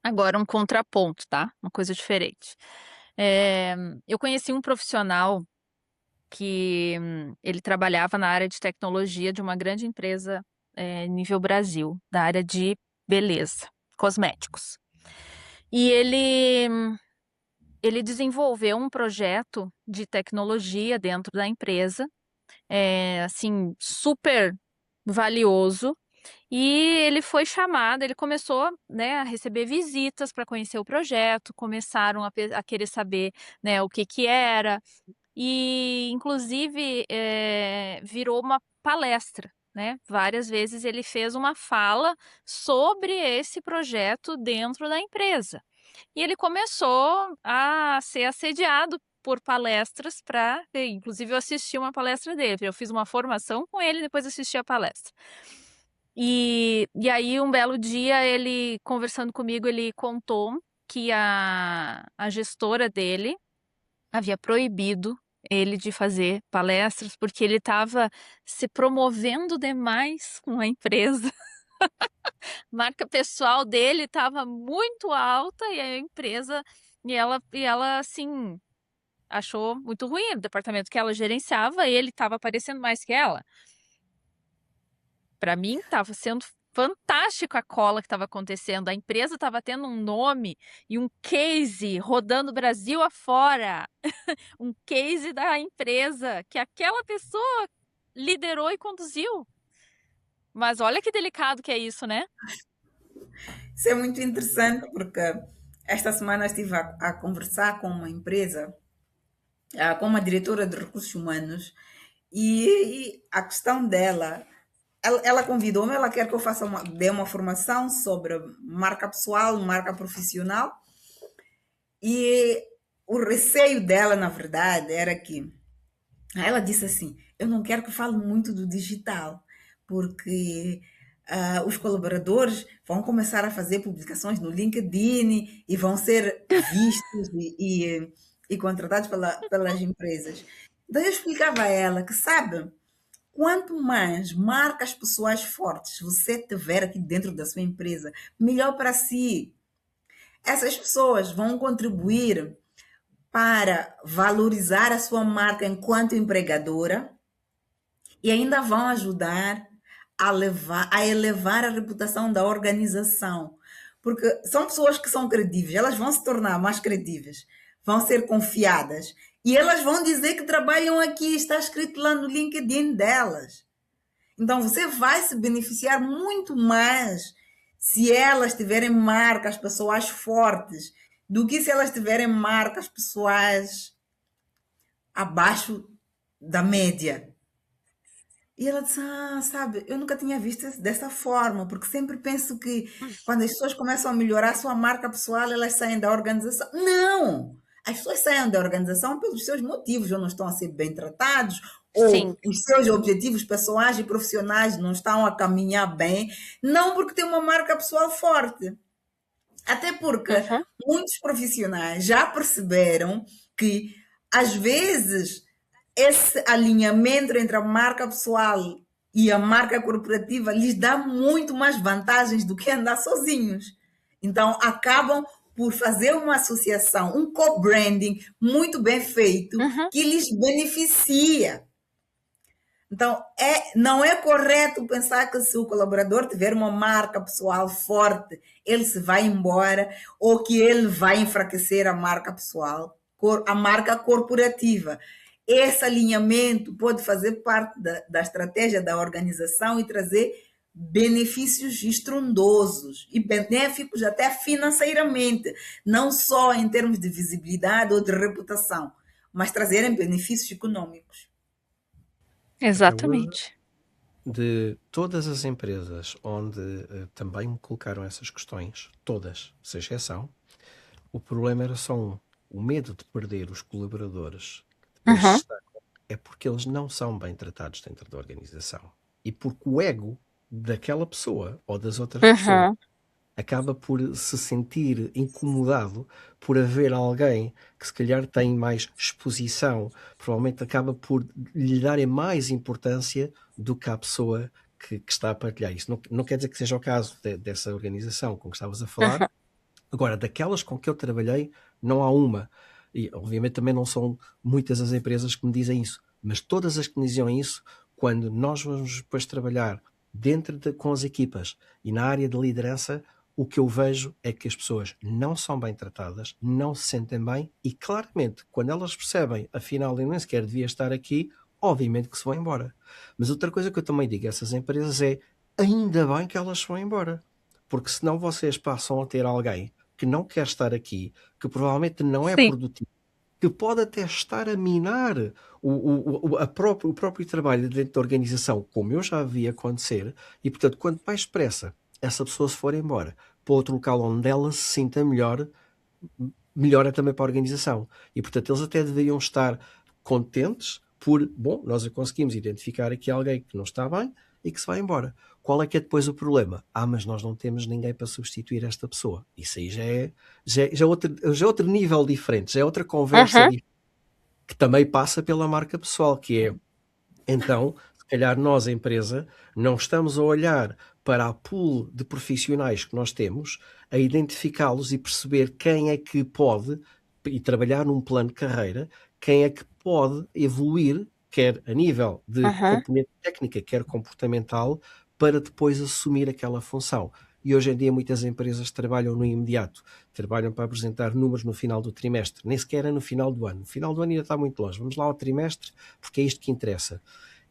Speaker 3: agora um contraponto, tá? Uma coisa diferente. Eu conheci um profissional que ele trabalhava na área de tecnologia de uma grande empresa nível Brasil, da área de beleza, cosméticos. E ele desenvolveu um projeto de tecnologia dentro da empresa, assim, super valioso. E ele foi chamado, ele começou, né, a receber visitas para conhecer o projeto, começaram a querer saber, né, o que que era, e inclusive virou uma palestra, né? Várias vezes ele fez uma fala sobre esse projeto dentro da empresa. E ele começou a ser assediado por palestras para, inclusive eu assisti uma palestra dele, eu fiz uma formação com ele e depois assisti a palestra. E aí, um belo dia, ele conversando comigo, ele contou que a gestora dele havia proibido ele de fazer palestras porque ele estava se promovendo demais com a empresa. A marca pessoal dele estava muito alta e a empresa e ela assim achou muito ruim. O departamento que ela gerenciava, ele estava aparecendo mais que ela. Para mim, estava sendo fantástico a cola que estava acontecendo. A empresa estava tendo um nome e um case rodando o Brasil afora. Um case da empresa que aquela pessoa liderou e conduziu. Mas olha que delicado que é isso, né?
Speaker 2: Isso é muito interessante porque esta semana estive a conversar com uma empresa, com uma diretora de recursos humanos, e a questão dela, ela convidou-me, ela quer que eu dê uma formação sobre marca pessoal, marca profissional, e o receio dela, na verdade, era que ela disse assim: eu não quero que fale muito do digital, porque os colaboradores vão começar a fazer publicações no LinkedIn e vão ser vistos e contratados pelas empresas. Então eu explicava a ela que, sabe, quanto mais marcas pessoais fortes você tiver aqui dentro da sua empresa, melhor para si. Essas pessoas vão contribuir para valorizar a sua marca enquanto empregadora e ainda vão ajudar a elevar a reputação da organização. Porque são pessoas que são credíveis, elas vão se tornar mais credíveis, vão ser confiadas e elas vão dizer que trabalham aqui, está escrito lá no LinkedIn delas. Então você vai se beneficiar muito mais se elas tiverem marcas pessoais fortes do que se elas tiverem marcas pessoais abaixo da média. E ela disse: Ah, sabe, eu nunca tinha visto dessa forma, porque sempre penso que quando as pessoas começam a melhorar a sua marca pessoal, elas saem da organização. Não! As pessoas saem da organização pelos seus motivos, ou não estão a ser bem tratados, ou
Speaker 3: Sim.
Speaker 2: os seus objetivos pessoais e profissionais não estão a caminhar bem, não porque tem uma marca pessoal forte. Até porque
Speaker 3: Uhum.
Speaker 2: muitos profissionais já perceberam que, às vezes, esse alinhamento entre a marca pessoal e a marca corporativa lhes dá muito mais vantagens do que andar sozinhos. Então, acabam por fazer uma associação, um co-branding muito bem feito,
Speaker 3: Uhum.
Speaker 2: que lhes beneficia. Então, não é correto pensar que se o colaborador tiver uma marca pessoal forte, ele se vai embora ou que ele vai enfraquecer a marca pessoal, a marca corporativa. Esse alinhamento pode fazer parte da estratégia da organização e trazer benefícios estrondosos e benéficos até financeiramente, não só em termos de visibilidade ou de reputação, mas trazerem benefícios econômicos.
Speaker 1: Até hoje,
Speaker 3: Exatamente.
Speaker 1: de todas as empresas onde também me colocaram essas questões, todas, sem exceção, o problema era só um. O medo de perder os colaboradores que depois
Speaker 3: Uhum.
Speaker 1: é porque eles não são bem tratados dentro da organização. E porque o ego daquela pessoa ou das outras pessoas
Speaker 3: Uhum.
Speaker 1: acaba por se sentir incomodado por haver alguém que se calhar tem mais exposição, provavelmente acaba por lhe darem mais importância do que a pessoa que está a partilhar isso. Não quer dizer que seja o caso dessa organização com que estavas a falar.
Speaker 3: Uhum.
Speaker 1: Agora, daquelas com que eu trabalhei, não há uma. E obviamente também não são muitas as empresas que me dizem isso, mas todas as que me diziam isso, quando nós vamos depois trabalhar com as equipas e na área de liderança, o que eu vejo é que as pessoas não são bem tratadas, não se sentem bem e claramente, quando elas percebem, afinal eu nem sequer devia estar aqui, obviamente que se vão embora. Mas outra coisa que eu também digo a essas empresas é, ainda bem que elas se vão embora, porque senão vocês passam a ter alguém que não quer estar aqui, que provavelmente não é
Speaker 3: Sim.
Speaker 1: produtivo, que pode até estar a minar o próprio trabalho dentro da organização, como eu já vi acontecer, e portanto, quanto mais depressa essa pessoa se for embora para outro local onde ela se sinta melhor, melhor é também para a organização. E portanto, eles até deveriam estar contentes por, bom, nós conseguimos identificar aqui alguém que não está bem e que se vai embora. Qual é que é depois o problema? Mas nós não temos ninguém para substituir esta pessoa. Isso aí já é outro nível diferente, já é outra conversa
Speaker 3: Uhum.
Speaker 1: diferente, que também passa pela marca pessoal, que é, então, se calhar nós, a empresa, não estamos a olhar para a pool de profissionais que nós temos, a identificá-los e perceber quem é que pode, e trabalhar num plano de carreira, quem é que pode evoluir, quer a nível de
Speaker 3: Uhum.
Speaker 1: componente técnica, quer comportamental, para depois assumir aquela função. E hoje em dia muitas empresas trabalham no imediato, trabalham para apresentar números no final do trimestre, nem sequer é no final do ano. No final do ano ainda está muito longe, vamos lá ao trimestre, porque é isto que interessa.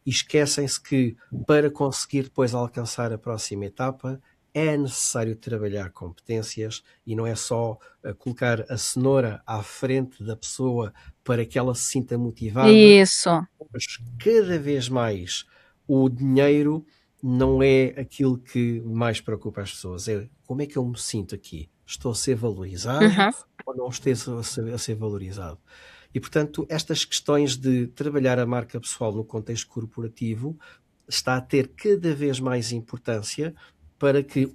Speaker 1: E esquecem-se que para conseguir depois alcançar a próxima etapa é necessário trabalhar competências e não é só colocar a cenoura à frente da pessoa para que ela se sinta motivada,
Speaker 3: Isso.
Speaker 1: mas cada vez mais o dinheiro não é aquilo que mais preocupa as pessoas, é como é que eu me sinto aqui? Estou a ser valorizado
Speaker 3: Uhum.
Speaker 1: ou não estou a ser valorizado? E, portanto, estas questões de trabalhar a marca pessoal no contexto corporativo está a ter cada vez mais importância para que,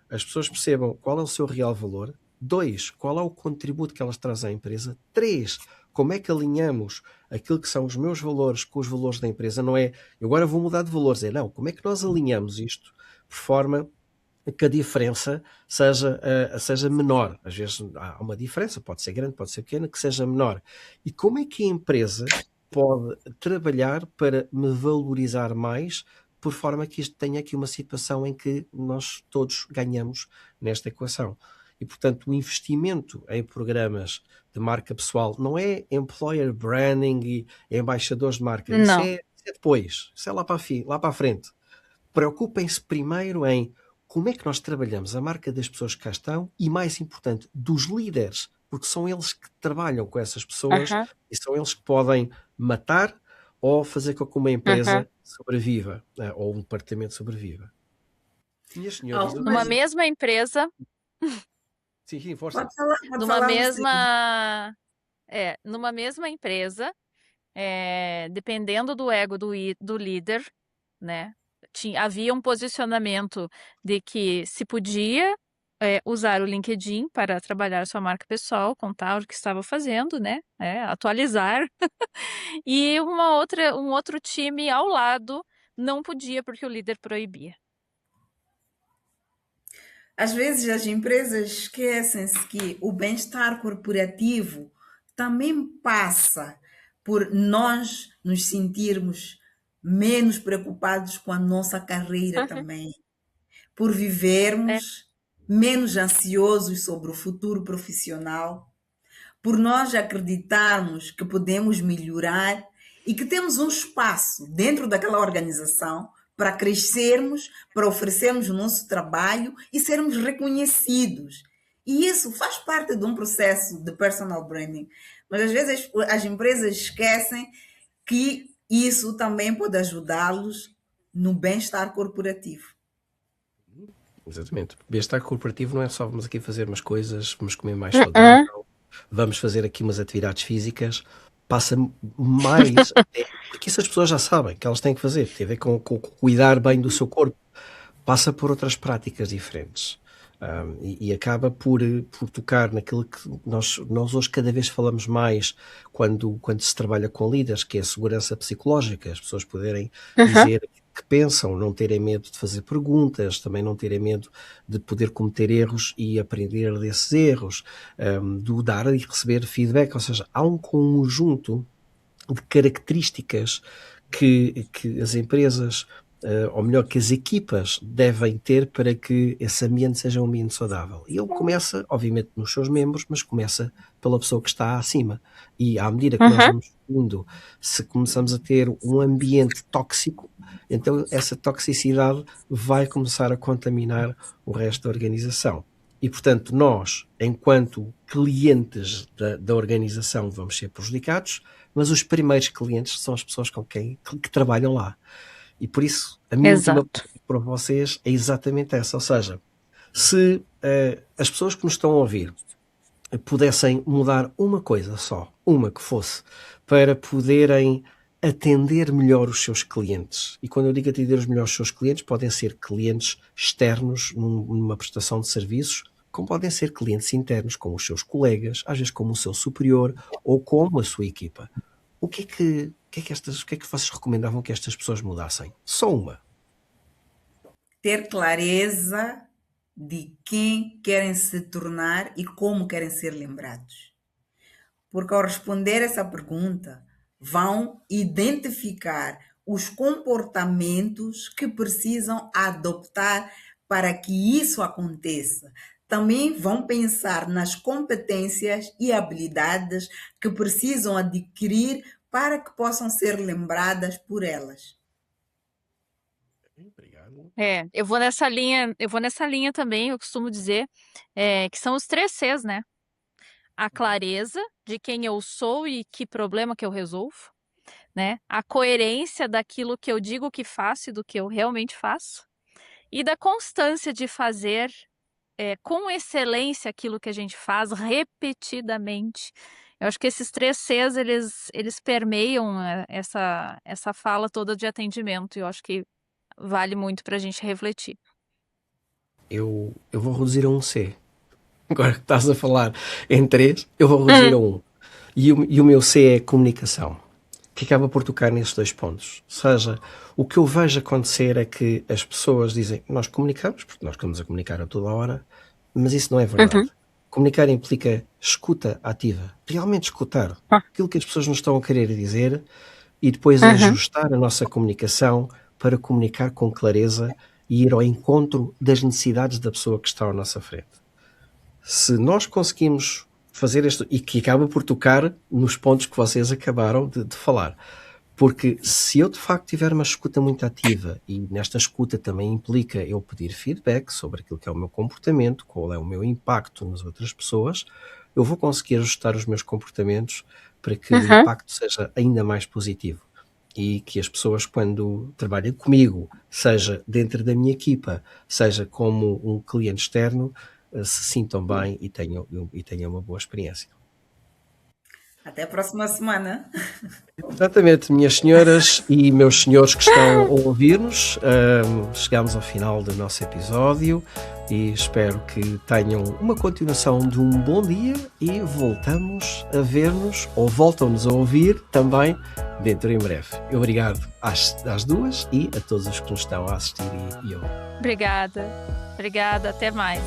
Speaker 1: as pessoas percebam qual é o seu real valor, 2, qual é o contributo que elas trazem à empresa, 3, como é que alinhamos aquilo que são os meus valores com os valores da empresa. Não é, eu agora vou mudar de valores, é não, como é que nós alinhamos isto por forma que a diferença seja menor. Às vezes há uma diferença, pode ser grande, pode ser pequena, que seja menor. E como é que a empresa pode trabalhar para me valorizar mais, por forma que isto tenha aqui uma situação em que nós todos ganhamos nesta equação. E, portanto, o investimento em programas de marca pessoal não é employer branding e embaixadores de marca. Isso
Speaker 3: Não.
Speaker 1: é depois. Isso é lá para a frente. Preocupem-se primeiro em como é que nós trabalhamos a marca das pessoas que cá estão e, mais importante, dos líderes, porque são eles que trabalham com essas pessoas
Speaker 3: Aham,
Speaker 1: e são eles que podem matar ou fazer com que uma
Speaker 3: aham.
Speaker 1: empresa sobreviva, ou um departamento sobreviva. Minhas senhoras, eu
Speaker 3: Numa
Speaker 2: Algumas,
Speaker 1: tenho...
Speaker 3: mesma empresa,
Speaker 1: Sim, força.
Speaker 2: pode
Speaker 3: numa
Speaker 2: falar você.
Speaker 3: mesma empresa, dependendo do ego do líder, né? Havia um posicionamento de que se podia usar o LinkedIn para trabalhar sua marca pessoal, contar o que estava fazendo, né? Atualizar. E um outro time ao lado não podia porque o líder proibia.
Speaker 2: Às vezes as empresas esquecem-se que o bem-estar corporativo também passa por nós nos sentirmos menos preocupados com a nossa carreira
Speaker 3: Uhum.
Speaker 2: também, por
Speaker 3: É.
Speaker 2: vivermos menos ansiosos sobre o futuro profissional, por nós acreditarmos que podemos melhorar e que temos um espaço dentro daquela organização para crescermos, para oferecermos o nosso trabalho e sermos reconhecidos. E isso faz parte de um processo de personal branding. Mas às vezes as empresas esquecem que isso também pode ajudá-los no bem-estar corporativo.
Speaker 1: Exatamente. Bem-estar corporativo não é só vamos aqui fazer umas coisas, vamos comer mais
Speaker 3: Uhum.
Speaker 1: saudável, vamos fazer aqui umas atividades físicas. Passa mais até, porque isso as pessoas já sabem que elas têm que fazer, tem a ver com cuidar bem do seu corpo. Passa por outras práticas diferentes. E acaba por tocar naquilo que nós hoje cada vez falamos mais quando se trabalha com líderes, que é a segurança psicológica, as pessoas poderem
Speaker 3: Uhum.
Speaker 1: dizer aquilo que pensam, não terem medo de fazer perguntas, também não terem medo de poder cometer erros e aprender desses erros, do dar e receber feedback, ou seja, há um conjunto de características que as empresas, ou melhor, que as equipas devem ter para que esse ambiente seja um ambiente saudável. E ele começa, obviamente, nos seus membros, mas começa pela pessoa que está acima. E à medida que nós
Speaker 3: Uhum.
Speaker 1: vamos seguindo, se começamos a ter um ambiente tóxico, então essa toxicidade vai começar a contaminar o resto da organização. E, portanto, nós, enquanto clientes da organização, vamos ser prejudicados, mas os primeiros clientes são as pessoas com quem que trabalham lá. E por isso, a minha última
Speaker 3: Exato.
Speaker 1: pergunta para vocês é exatamente essa. Ou seja, se as pessoas que nos estão a ouvir pudessem mudar uma coisa só, uma que fosse, para poderem atender melhor os seus clientes. E quando eu digo atender melhor os seus clientes, podem ser clientes externos numa prestação de serviços, como podem ser clientes internos, como os seus colegas, às vezes como o seu superior ou como a sua equipa. O que é que vocês recomendavam que estas pessoas mudassem? Só uma.
Speaker 2: Ter clareza de quem querem se tornar e como querem ser lembrados. Porque ao responder essa pergunta, vão identificar os comportamentos que precisam adoptar para que isso aconteça. Também vão pensar nas competências e habilidades que precisam adquirir para que possam ser lembradas por elas.
Speaker 1: Obrigado.
Speaker 3: Eu vou nessa linha também, eu costumo dizer, que são os 3 Cs, né? A clareza de quem eu sou e que problema que eu resolvo, né? A coerência daquilo que eu digo que faço e do que eu realmente faço. E da constância de fazer com excelência aquilo que a gente faz repetidamente. Eu acho que esses 3 Cs, eles permeiam essa fala toda de atendimento. E eu acho que vale muito para a gente refletir.
Speaker 1: Eu vou reduzir a um C. Agora que estás a falar em três, eu vou reduzir a um. E o meu C é comunicação, que acaba por tocar nesses 2 pontos. Ou seja, o que eu vejo acontecer é que as pessoas dizem, nós comunicamos, porque nós estamos a comunicar a toda hora, mas isso não é verdade. Comunicar implica escuta ativa, realmente escutar aquilo que as pessoas nos estão a querer dizer e depois ajustar a nossa comunicação para comunicar com clareza e ir ao encontro das necessidades da pessoa que está à nossa frente. Se nós conseguimos fazer isto, e que acaba por tocar nos pontos que vocês acabaram de falar, porque se eu de facto tiver uma escuta muito ativa, e nesta escuta também implica eu pedir feedback sobre aquilo que é o meu comportamento, qual é o meu impacto nas outras pessoas, eu vou conseguir ajustar os meus comportamentos para que o impacto seja ainda mais positivo. E que as pessoas, quando trabalham comigo, seja dentro da minha equipa, seja como um cliente externo, se sintam bem e tenham uma boa experiência.
Speaker 2: Até a próxima semana.
Speaker 1: Exatamente, minhas senhoras e meus senhores que estão a ouvir-nos, chegamos ao final do nosso episódio e espero que tenham uma continuação de um bom dia e voltamos a ver-nos, ou voltam-nos a ouvir também dentro em breve. Obrigado às duas e a todos os que nos estão a assistir e ouvir.
Speaker 3: Obrigada, até mais.